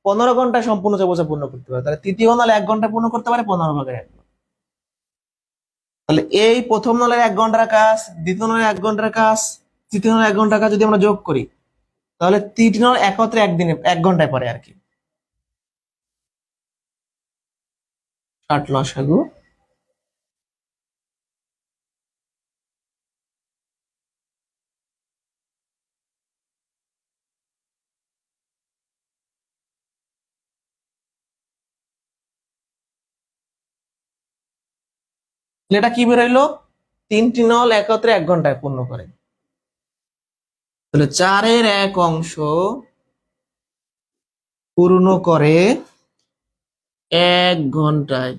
15 ঘন্টায় সম্পূর্ণ চৌবাচ্চা পূর্ণ করতে পারে, তাহলে তৃতীয় নল 1 ঘন্টায় পূর্ণ করতে পারে 15 ভাগের 1 ভাগ। তাহলে এই প্রথম নলের 1 ঘন্টার কাজ, দ্বিতীয় নলের 1 ঘন্টার কাজ, তৃতীয় নলের 1 ঘন্টার কাজ যদি আমরা যোগ করি, তাহলে 3টি নল একত্রে একদিনে 1 ঘন্টায় পারে আর কি। 60 লসাগু। এটা কি বেরোইলো? 3টি নল একত্রে 1 ঘন্টায় পূর্ণ করে। তাহলে 4/1 পূর্ণ করে 1 ঘন্টায়।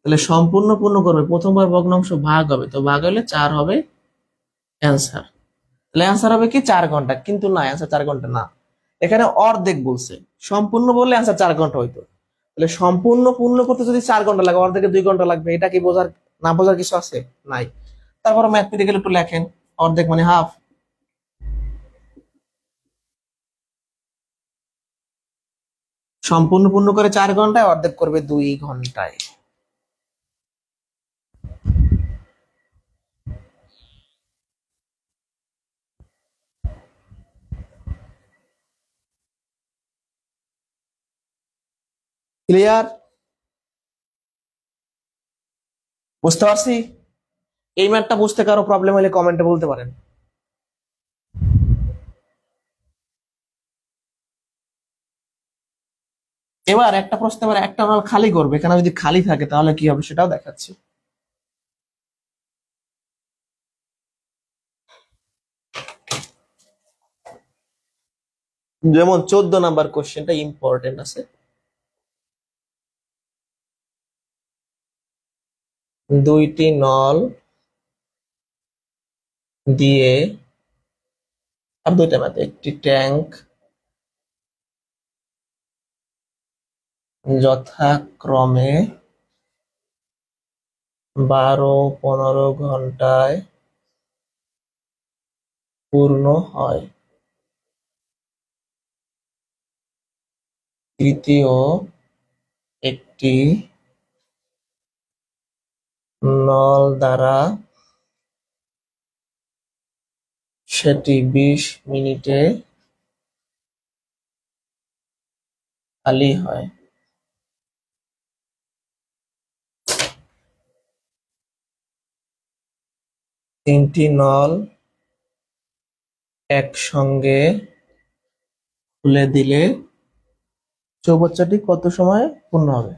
তাহলে সম্পূর্ণ পূর্ণ করবে, প্রথমবার ভগ্নাংশ ভাগ হবে, তো ভাগ হলে 4 হবে অ্যান্সার। তাহলে অ্যান্সার হবে কি 4 ঘন্টা, কিন্তু না, অ্যান্সার 4 ঘন্টা না, এখানে অর্ধেক বলছে। সম্পূর্ণ বললে অ্যান্সার 4 ঘন্টা হইতো। তাহলে সম্পূর্ণ পূর্ণ করতে যদি 4 ঘন্টা লাগে, অর্ধেকে 2 ঘন্টা লাগবে। এটা কি বোঝার, না বোঝার কিছু আছে? নাই। তারপর ম্যাথমেটিক্যাল একটু লেখেন, অর্ধেক মানে হাফ। সম্পূর্ণ পূর্ণ করে 4 ঘন্টায়, অর্ধেক করবে 2 ঘন্টায়। ক্লিয়ার? বুঝতে পারছি? এই ম্যাথটা বুঝতে কারো প্রবলেম হলে কমেন্টে বলতে পারেন। এবার একটা প্রশ্ন, এবার একটা নল খালি করবে, এখানে যদি খালি থাকে তাহলে কি হবে সেটাও দেখাচ্ছি। যেমন 14 নাম্বার কোশ্চেনটা ইম্পর্টেন্ট আছে। দুইটি নল দিয়ে, আর দুইটা ম্যাথ, একটি ট্যাঙ্ক যথাক্রমে 12, 15 ঘন্টায় পূর্ণ হয়। তৃতীয় একটি নল দ্বারা সেটি 20 মিনিটে খালি হয়। তিনটি নল একসঙ্গে খুলে দিলে চৌবাচ্চাটি কত সময় পূর্ণ হবে?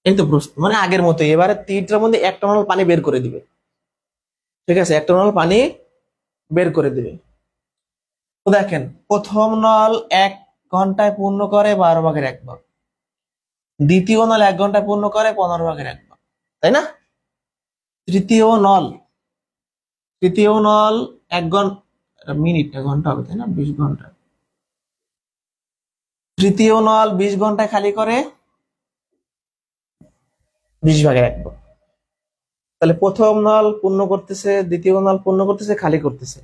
এই তো প্রশ্ন, মানে আগের মতো এবারে তিনটার মধ্যে একটা নল পানি বের করে দিবে। ঠিক আছে, একটা নল পানি বের করে দিবে। তো দেখেন, প্রথম নল 1 ঘন্টায় পূর্ণ করে 12/1 ভাগ, দ্বিতীয় নল 1 ঘন্টায় পূর্ণ করে 15/1 ভাগ, তাই না? তৃতীয় নল তৃতীয় নল 1 ঘন্টা, মিনিট না ঘন্টা হবে, তাই না? 20 ঘন্টা। তৃতীয় নল 20 ঘন্টায় খালি করে 20/1 ভাগ। তাহলে প্রথম নল পূর্ণ করতেছে, দ্বিতীয় নল পূর্ণ করতেছে, খালি করতেছে।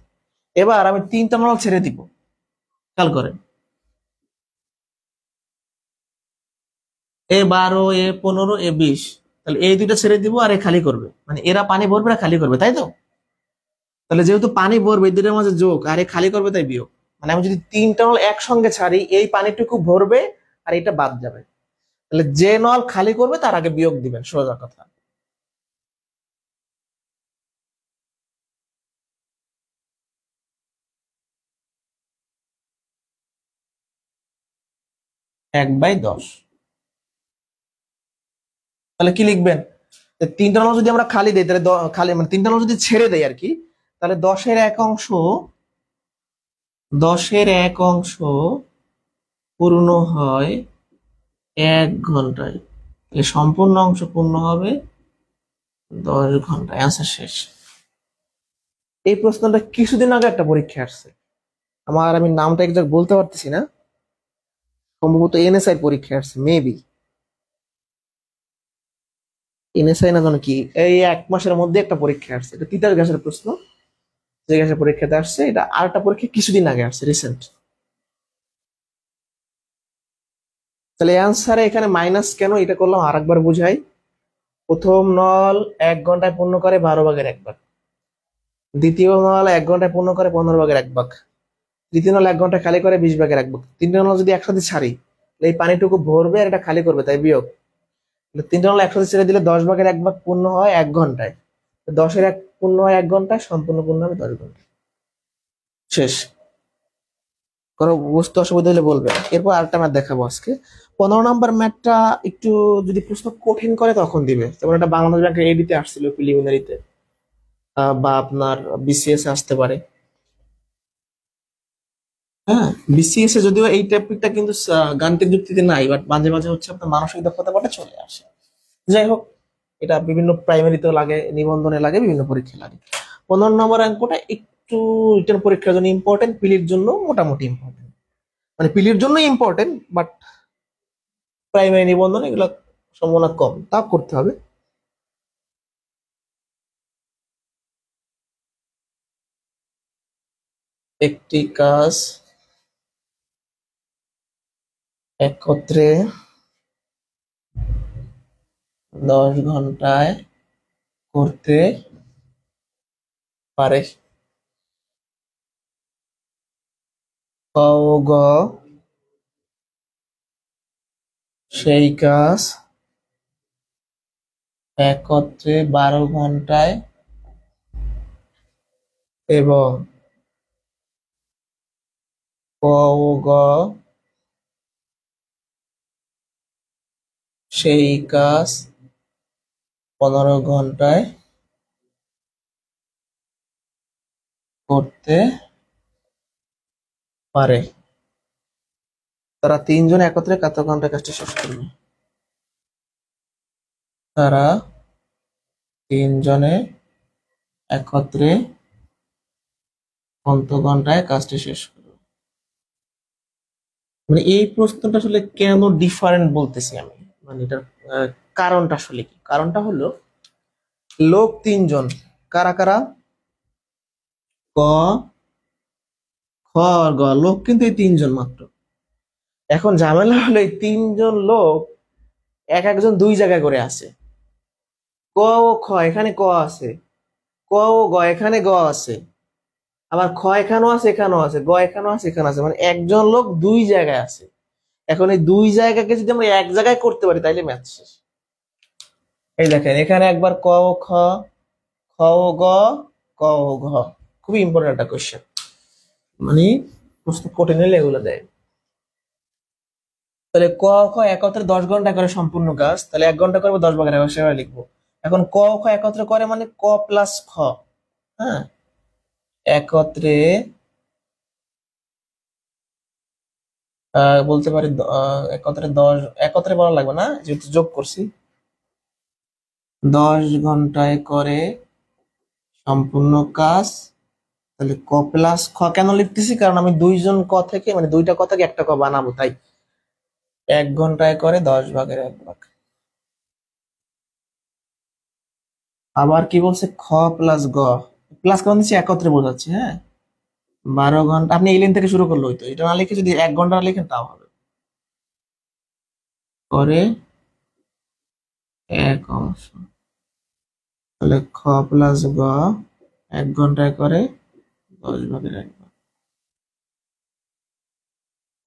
এবার আমি তিনটা নল ছেড়ে দিব, খেয়াল করেন। A12, A15, A20, তাহলে এই দুইটা ছেড়ে দিব আর এ খালি করবে, মানে এরা পানি ভরবে আর খালি করবে, তাই তো? তাহলে যেহেতু পানি ভরবে, এই দুইটার মাঝে যোগ, আর এ খালি করবে তাই বিয়োগ। মানে আমি যদি তিনটা নল একসঙ্গে ছাড়ি, এই পানিটুকু ভরবে আর এটা বাদ যাবে। তাহলে যে নল খালি করবে তার আগে বিয়োগ দিবেন, সোজা কথা। এক বাই 10। তাহলে কি লিখবেন? তিনটা নল যদি আমরা খালি দেই, তাহলে খালি মানে তিনটা নল যদি ছেড়ে দেই আর কি, তাহলে 10-এর 1 অংশ পূর্ণ হয় 1 ঘন্টায়। তাহলে সম্পূর্ণ অংশ পূর্ণ হবে 10 ঘন্টায়। অ্যান্সার শেষ। এই প্রশ্নটা কিছুদিন আগে একটা পরীক্ষা আসছে, আমি নামটা একজাক্ট বলতে পারতেছি না, সম্ভবত এনএসআই পরীক্ষা আসছে, মেবি এনএসআই না জানো কি, এই 1 মাসের মধ্যে একটা পরীক্ষা আসছে। এটা তিতাস গ্যাসের প্রশ্ন, যে গ্যাসের পরীক্ষাতে আসছে। এটা আর একটা পরীক্ষা কিছুদিন আগে আসছে, রিসেন্ট। তাহলে অ্যান্সারে এখানে মাইনাস কেন, এটা করলাম আরেকবার বুঝাই। প্রথম নল 1 ঘন্টায় পূর্ণ করে 12/1 ভাগ, দ্বিতীয় নল 1 ঘন্টায় পূর্ণ করে 15/1 ভাগ, তৃতীয় নল 1 ঘন্টা খালি করে 20/1 ভাগ। তিনটে নল যদি একসাথে ছাড়ি, তাহলে এই পানিটুকু ভরবে আর এটা খালি করবে, তাই বিয়োগ। তিনটে নল একসাথে ছেড়ে দিলে 10/1 ভাগ পূর্ণ হয় 1 ঘন্টায়, 10-এর 1 পূর্ণ হয় 1 ঘন্টায়, সম্পূর্ণ পূর্ণ হবে 10 ঘন্টা। শেষ। কোনো বুঝতে অসুবিধা হলে বলবেন। এরপর আরেকটা ম্যাথ দেখাবো আজকে। 15 নম্বর ম্যাথটা একটু যদি প্রশ্ন কঠিন করে তখন দিবে, যেমন এটা বাংলাদেশ ব্যাংকের এডিতে আসছিল প্রিলিমিনারিতে, বা আপনার বিসিএস আসতে পারে। হ্যাঁ, বিসিএস এ যদিও এই টপিকটা কিন্তু গাণিতিক যুক্তিতে নাই, বাট মাঝে মাঝে হচ্ছে আপনার মানসিক দক্ষতা পাঠে চলে আসে। যাই হোক, এটা বিভিন্ন প্রাইমারিতেও লাগে, নিবন্ধনে লাগে, বিভিন্ন পরীক্ষায় লাগে। 15 নম্বর অঙ্কটা একটু রিটেন পরীক্ষার জন্য ইম্পর্টেন্ট, পিলির জন্য মোটামুটি ইম্পর্টেন্ট। মানে পিলির জন্য ইম্পর্টেন্ট, বাট প্রাইমারি নিবন্ধনে এগুলো সম্ভাবনা কম, তা করতে হবে। একটি কাজ একত্রে 10 ঘন্টায় করতে পারে। ক ও গ সেই কাজ একত্রে 12 ঘন্টায় এবং ক ও গ সেই কাজ 15 ঘন্টায় করতে পারে। তারা তিনজন একত্রে কত ঘন্টা কাজটা শেষ করবে? তারা তিনজনে একত্রে কত ঘন্টায় কাজটি শেষ করবে? মানে এই প্রশ্নটা আসলে কেন ডিফারেন্ট বলতেছি আমি, মানে এটার কারণটা আসলে কি? কারণটা হলো, লোক তিনজন, কারা কারা? ক, আর গ লোক কিন্তু এই তিনজন মাত্র। এখন ঝামেলা হলো এই তিনজন লোক এক একজন দুই জায়গায় করে আছে। ক ও খ এখানে ক আছে, ক ও গ এখানে গ আছে, আবার খ এখানেও আছে এখানেও আছে, গ এখানেও আছে এখানে আছে, মানে একজন লোক দুই জায়গায় আছে। এখন এই দুই জায়গাকে যদি আমরা এক জায়গায় করতে পারি তাইলে ম্যাথ শেষ। এই দেখেন এখানে একবার ক ও খ, খ ও গ, ক ও ঘ। খুবই ইম্পর্টেন্ট একটা কোয়েশ্চেন, মানে প্রশ্ন কঠিন হলে এগুলো দেয়। তাহলে ক খ একত্রে 10 ঘন্টা করে সম্পূর্ণ কাজ, তাহলে 1 ঘন্টা করবো 10 ভাগের সেভাবে লিখবো। এখন ক খ একত্রে করে মানে ক প্লাস খ, হ্যাঁ একত্রে বলতে পারি একত্রে 10, একত্রে বলা লাগবে না যেহেতু যোগ করছি। 10 ঘন্টায় করে সম্পূর্ণ কাজ, তাহলে ক প্লাস খ কেন লিখতেছি, কারণ আমি দুইজন ক থেকে মানে দুইটা ক থেকে একটা ক বানাবো, তাই 1 ঘন্টায় করে 10 ভাগের 1 ভাগ। আবার কি বলছে, খ প্লাস গ, প্লাস কেমন দিচ্ছি একত্রে বোঝাচ্ছি, হ্যাঁ 12 ঘন্টা, আপনি এই লাইন থেকে শুরু করলে হইতো, এটা না লিখে যদি 1 ঘন্টা লিখেন তাও হবে। করে এক অংশ, তাহলে খ প্লাস গ 1 ঘন্টায় করে 10 ভাগের 1 ভাগ,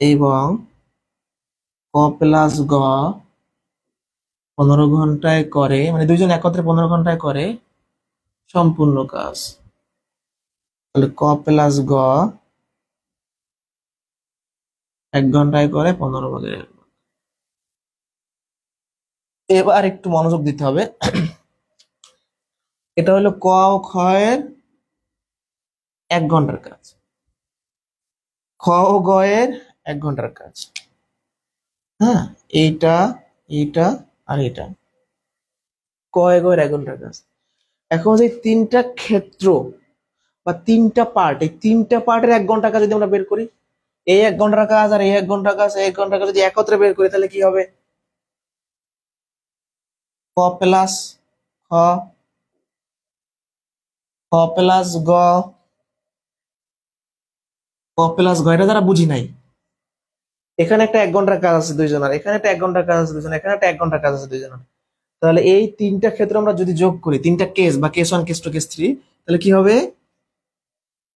এবং ক প্লাস গ 15 ঘন্টায় করে, মানে দুইজন একত্রে 15 ঘন্টায় করে সম্পূর্ণ কাজ, তাহলে ক প্লাস গ 1 ঘন্টায় করে 15 ভাগের 1 ভাগ। এবার একটু মনোযোগ দিতে হবে। এটা হলো ক ও খ এর 1 ঘন্টার কাজ, খ ও গ এর 1 ঘন্টার কাজ, হ্যাঁ এইটা এইটা আর এটা ক এ গ এর 1 ঘন্টার কাজ। এখন যে তিনটা ক্ষেত্র বা তিনটা পার্ট, এই তিনটা পার্টের 1 ঘন্টা কাজ যদি আমরা বের করি, এই 1 ঘন্টার কাজ আর এই 1 ঘন্টার কাজ, এই 1 ঘন্টার কাজ যদি একত্রে বের করি তাহলে কি হবে, ক প্লাস খ, খ প্লাস গ, ক প্লাস গ, এটা যারা বুঝি নাই, এখানে একটা 1 ঘন্টার কাজ আছে দুইজনের, এখানে একটা 1 ঘন্টার কাজ আছে দুইজনের, এখানে একটা 1 ঘন্টার কাজ আছে দুইজনের, তাহলে এই তিনটা ক্ষেত্র আমরা যদি যোগ করি, তিনটা কেস বা কেস 1 কেস 2 কেস 3, তাহলে কি হবে,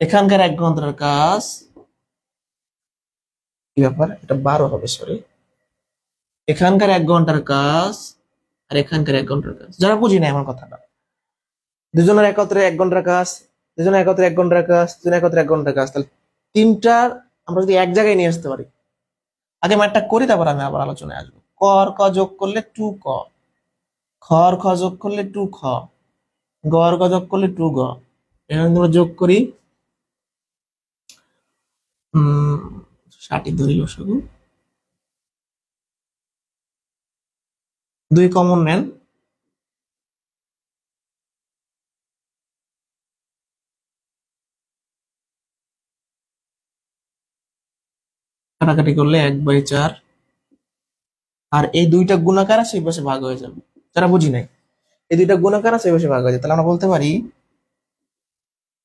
এখানকার 1 ঘন্টার কাজ, কি ব্যাপার এটা 12 হবে সরি, এখানকার 1 ঘন্টার কাজ আর এখানকার 1 ঘন্টার কাজ, যারা বুঝি নাই আমার কথাটা, দুজনের একত্রে 1 ঘন্টার কাজ, দুজনের একত্রে 1 ঘন্টার কাজ, দুজনের একত্রে 1 ঘন্টার কাজ, তাহলে তিনটার আমরা যদি এক জায়গায় নিয়ে আসতে পারি, আগে ম্যাটটা করি তারপর আমি আবার আলোচনায় আসবো। ক আর ক যোগ করলে 2 ক, খ আর খ যোগ করলে 2 খ, গ আর গ যোগ করলে 2 গ, এখানে আমরা যোগ করি 60 ধরি লসাগু, 2 কমন নেন, কাটাকাটি করলে 1/4, আর এই দুইটা গুণাকার আছে এই পাশে ভাগ হয়ে যাবে, যারা বুঝি নাই এই দুইটা গুণাকার আছে এই পাশে ভাগ হয়ে যাবে, তাহলে আমরা বলতে পারি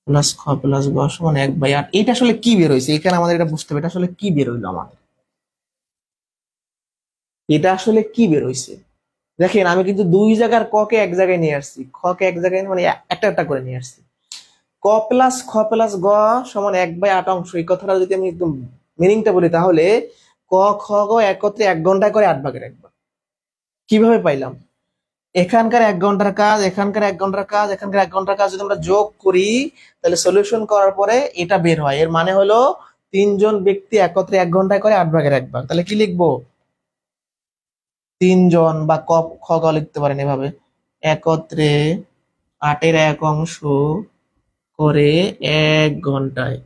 প্লাস খ প্লাস গ সমান 1/8। এটা আসলে কি বের হয়েছে, এখানে আমাদের এটা বুঝতে হবে, এটা আসলে কি বের হইলো আমাদের, এটা আসলে কি বের হইছে। দেখেন আমি কিন্তু দুই জায়গার ক কে এক জায়গায় নিয়ে আসছি, খ কে এক জায়গায় মানে একটা একটা করে নিয়ে আসছি। ক প্লাস খ প্লাস গ সমান 1/8 অংশ, এই কথাটা যদি আমি একদম মিনিংটা বলি তাহলে ক খ গ একত্রে 1 ঘন্টায় করে 8 ভাগের 1 ভাগ। কিভাবে পাইলাম, এখানকার 1 ঘন্টার কাজ, এখানকার 1 ঘন্টার কাজ, এখানকার 1 ঘন্টার কাজ যদি আমরা যোগ করি তাহলে সলিউশন করার পরে এটা বের হয়, এর মানে হলো তিনজন ব্যক্তি একত্রে 1 ঘন্টায় করে 8 ভাগের 1 ভাগ, তাহলে কি লিখবো, তিনজন বা ক খ গ লিখতে পারেন এভাবে, একত্রে 8/1 অংশ করে 1 ঘন্টায়,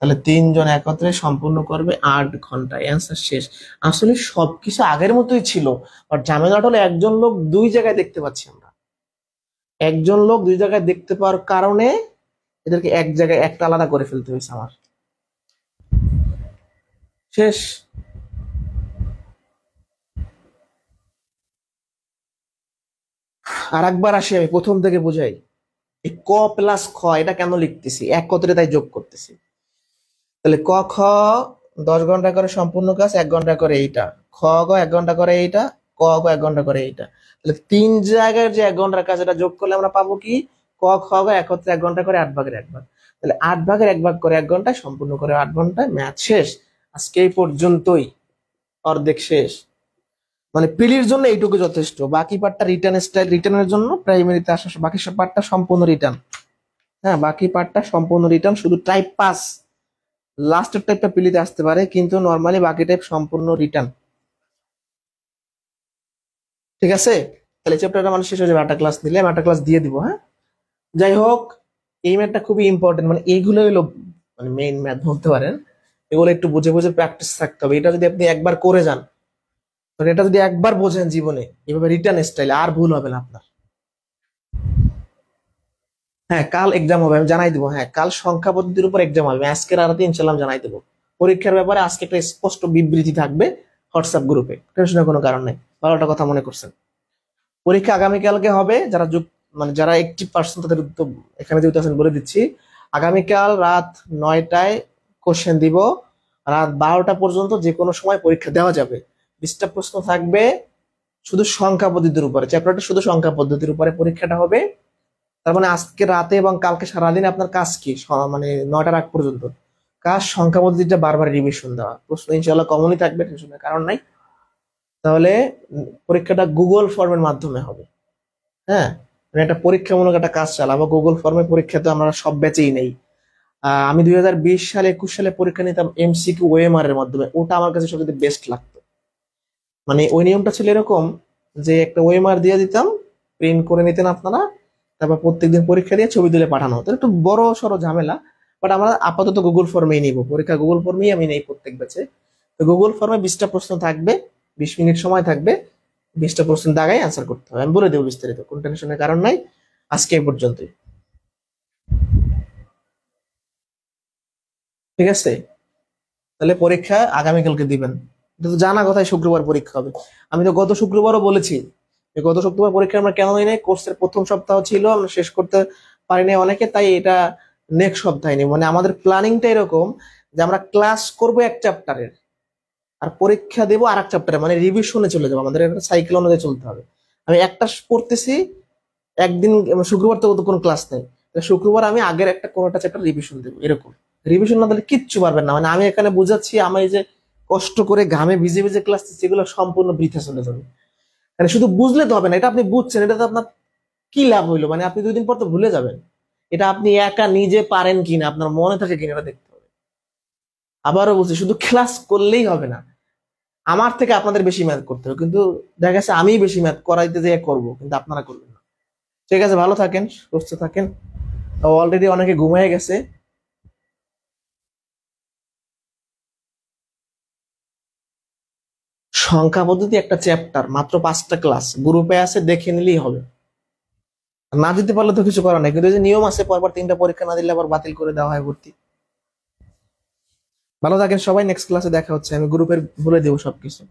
তাহলে তিনজন একত্রে সম্পূর্ণ করবে 8 ঘন্টায়, অ্যান্সার শেষ। আসলে সবকিছু আগের মতোই ছিল, বাট ঝামেলাটা হলো একজন লোক দুই জায়গায় দেখতে পাচ্ছি আমরা, একজন লোক দুই জায়গায় দেখতে পাওয়ার কারণে এদেরকে এক জায়গায় একটা আলাদা করে ফেলতে হয়েছে আমার, শেষ। আর একবার আসি আমি প্রথম থেকে বুঝাই, এই ক প্লাস খ এটা কেন লিখতেছি, একত্রে তাই যোগ করতেছি, তাহলে ক খ 10 ঘন্টা করে সম্পূর্ণ কাজ, 1 ঘন্টা করে এইটা। খ গ 1 ঘন্টা করে এইটা, ক গ 1 ঘন্টা করে এইটা। তাহলে 3 জায়গায় যে 1 ঘন্টার কাজ, এটা যোগ করলে আমরা পাবো কি, ক খ গ একত্রে 1 ঘন্টা করে 8 ভাগের 1 ভাগ। তাহলে 8 ভাগের 1 ভাগ করে 1 ঘন্টায় সম্পূর্ণ করে 8 ঘন্টায়, ম্যাথ শেষ। আজকে এই পর্যন্তই, অর্ধেক শেষ। মানে প্রিলির জন্য এইটুকু যথেষ্ট। বাকি পার্টটা রিটার্ন স্টাইল, রিটার্নের জন্য প্রাইমারিতে আসা, বাকি সব পার্টটা সম্পূর্ণ রিটার্ন। হ্যাঁ, বাকি পার্টটা সম্পূর্ণ রিটার্ন, শুধু টাইপ পাস লাস্টের টাইপটা প্রিলিতে আসতে পারে, কিন্তু নর্মালি বাকি টাইপ সম্পূর্ণ রিটার্ন। ঠিক আছে, তাহলে চ্যাপ্টারটা মানে শেষ হয়ে যাবে। একটা ক্লাস নিলে একটা ক্লাস দিয়ে দিব। হ্যাঁ, যাই হোক, এই ম্যাথটা খুবই ইম্পর্টেন্ট। মানে এইগুলো হলো মানে মেইন ম্যাথ বলতে পারেন। এগুলো একটু বুঝে বুঝে প্র্যাকটিস থাকতে হবে। এটা যদি আপনি একবার করে যান, মানে এটা যদি একবার বোঝেন জীবনে এভাবে রিটার্ন স্টাইলে, আর ভুল হবে না আপনার। হ্যাঁ, কাল এক্সাম হবে, আমি জানাই দেবো। হ্যাঁ, কাল সংখ্যা পদ্ধতির উপর এক্সাম হবে। আজকের রাতে ইনশাল্লাহ জানাই দেবো। পরীক্ষার ব্যাপারে আজকে একটা স্পষ্ট বিবৃতি থাকবে হোয়াটসঅ্যাপ গ্রুপে, টেনশনের কোনো কারণ নেই। ভালোটা কথা মনে করছেন। পরীক্ষা আগামীকালকে হবে। যারা মানে যারা 80% তাদের উত্তর এখানে যেহেতু আছেন বলে দিচ্ছি। আগামীকাল রাত 9টায় কোশ্চেন দিব। রাত 12টা পর্যন্ত যে কোনো সময় পরীক্ষা দেওয়া যাবে। 20টা প্রশ্ন থাকবে শুধু সংখ্যা পদ্ধতির উপরে। চ্যাপ্টারটা শুধু সংখ্যা পদ্ধতির উপরে পরীক্ষাটা হবে। তার মানে আজকে রাতে এবং কালকে সারাদিন আপনার কাজ কি, মানে 9টার আগ পর্যন্ত কাজ সংখ্যা পদ্ধতিটা বারবার রিভিশন দেওয়া। প্রশ্ন ইনশাল্লাহ কমনই থাকবে, টেনশনের কারণ নাই। তাহলে পরীক্ষাটা গুগল ফর্মের মাধ্যমে হবে। হ্যাঁ, মানে একটা পরীক্ষামূলক একটা কাজ চালাবো গুগল ফর্মে। পরীক্ষা তো আমরা সব ব্যাচেই নেই। আমি 2020 সালে 21 সালে পরীক্ষা নিতাম এমসিকিউ ওএমআর এর মাধ্যমে। ওটা আমার কাছে সবচেয়ে বেস্ট লাগতো। মানে ওই নিয়মটা ছিল এরকম যে একটা ওএমআর দিয়ে দিতাম, প্রিন্ট করে নিতেন আপনারা, তারপর প্রত্যেকদিন পরীক্ষা দিয়ে ছবি তুলে পাঠানো হতো। একটু বড় সড়ো ঝামেলা, বাট আমরা আপাতত গুগল ফর্মেই নিব। পরীক্ষা গুগল ফর্মেই আমি নেই প্রত্যেক ব্যাচে। তো গুগল ফর্মে 20টা প্রশ্ন থাকবে, 20 মিনিট সময় থাকবে। 20টা প্রশ্ন দাগায় অ্যান্সার করতে হবে। আমি বলে দেবো বিস্তারিত, কোন টেনশনের কারণ নাই। আজকে এই পর্যন্তই। ঠিক আছে, তাহলে পরীক্ষা আগামীকালকে দিবেন। এটা তো জানা কথাই, শুক্রবার পরীক্ষা হবে। আমি তো গত শুক্রবারও বলেছি যে গত শুক্রবার পরীক্ষা আমরা কেন নিই নাই, কোর্সের প্রথম সপ্তাহ ছিল, আমরা শেষ করতে পারিনি অনেকে, তাই এটা নেক্সট সপ্তাহে নিই। মানে আমাদের প্ল্যানিংটা এরকম যে আমরা ক্লাস করব এক চ্যাপ্টারের, আর পরীক্ষা দেবো আর এক চ্যাপ্টারে, মানে রিভিশনে চলে যাবো। আমাদের একটা সাইকেল অনুযায়ী চলতে হবে। আমি একটা পড়তেছি একদিন, শুক্রবার তো কোনো ক্লাস নেই, শুক্রবার আমি আগের একটা কোনো একটা চ্যাপ্টার রিভিশন দেবো। এরকম রিভিশন না দিলে কিচ্ছু পারবেন না। মানে আমি এখানে বুঝাচ্ছি, আমি এই যে কষ্ট করে ঘামে ভিজে ভিজে ক্লাস দিচ্ছি, এগুলো সম্পূর্ণ বৃথা চলে যাবে। মানে শুধু বুঝলে তো হবে না, এটা আপনি বুঝছেন, এটা তো আপনার কি লাভ হইলো? মানে আপনি 2 দিন পর তো ভুলে যাবেন। এটা আপনি একা নিজে পারেন কিনা, আপনার মনে থাকে কিনা, এটা দেখতে হবে। আবারও বলছি, শুধু ক্লাস করলেই হবে না, আমার থেকে আপনাদের বেশি ম্যাথ করতে হবে। কিন্তু দেখা গেছে আমি বেশি ম্যাথ করাইতে যেয়ে করবো, কিন্তু আপনারা করবেন না। ঠিক আছে, ভালো থাকেন, সুস্থ থাকেন। অলরেডি অনেকে ঘুমিয়ে গেছে। সংখ্যা পদ্ধতি একটা চ্যাপ্টার, মাত্র 5টা ক্লাস, গ্রুপে আছে, দেখে নিলেই হবে। না দিতে পারলে তো কিছু করার নাই, কিন্তু এই যে নিয়ম আছে, পরপর 3টা পরীক্ষা না দিলে আবার বাতিল করে দেওয়া হয় ভর্তি। ভালো থাকেন সবাই, নেক্সট ক্লাসে দেখা হচ্ছে। আমি গ্রুপের বলে দেবো সবকিছু।